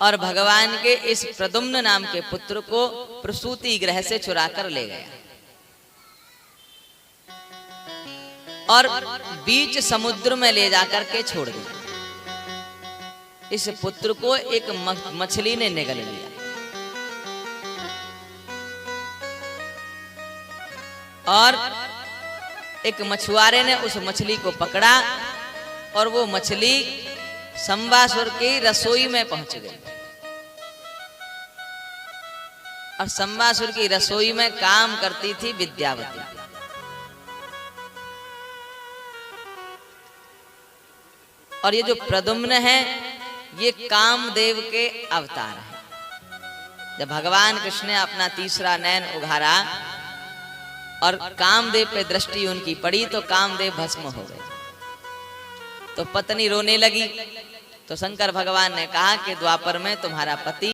और भगवान के इस प्रद्युम्न नाम के पुत्र को प्रसूति गृह से चुरा कर ले गया और बीच समुद्र में ले जाकर के छोड़ दिया। इस पुत्र को एक मछली ने निगल लिया और एक मछुआरे ने उस मछली को पकड़ा और वो मछली संबासुर की रसोई में पहुंच गई। और संबासुर की रसोई में काम करती थी विद्यावती। और ये जो प्रद्युम्न है ये कामदेव के अवतार है। जब भगवान कृष्ण ने अपना तीसरा नयन उघारा और कामदेव पे दृष्टि उनकी पड़ी तो कामदेव भस्म हो गए। तो पत्नी रोने लगी तो शंकर भगवान ने कहा कि द्वापर में तुम्हारा पति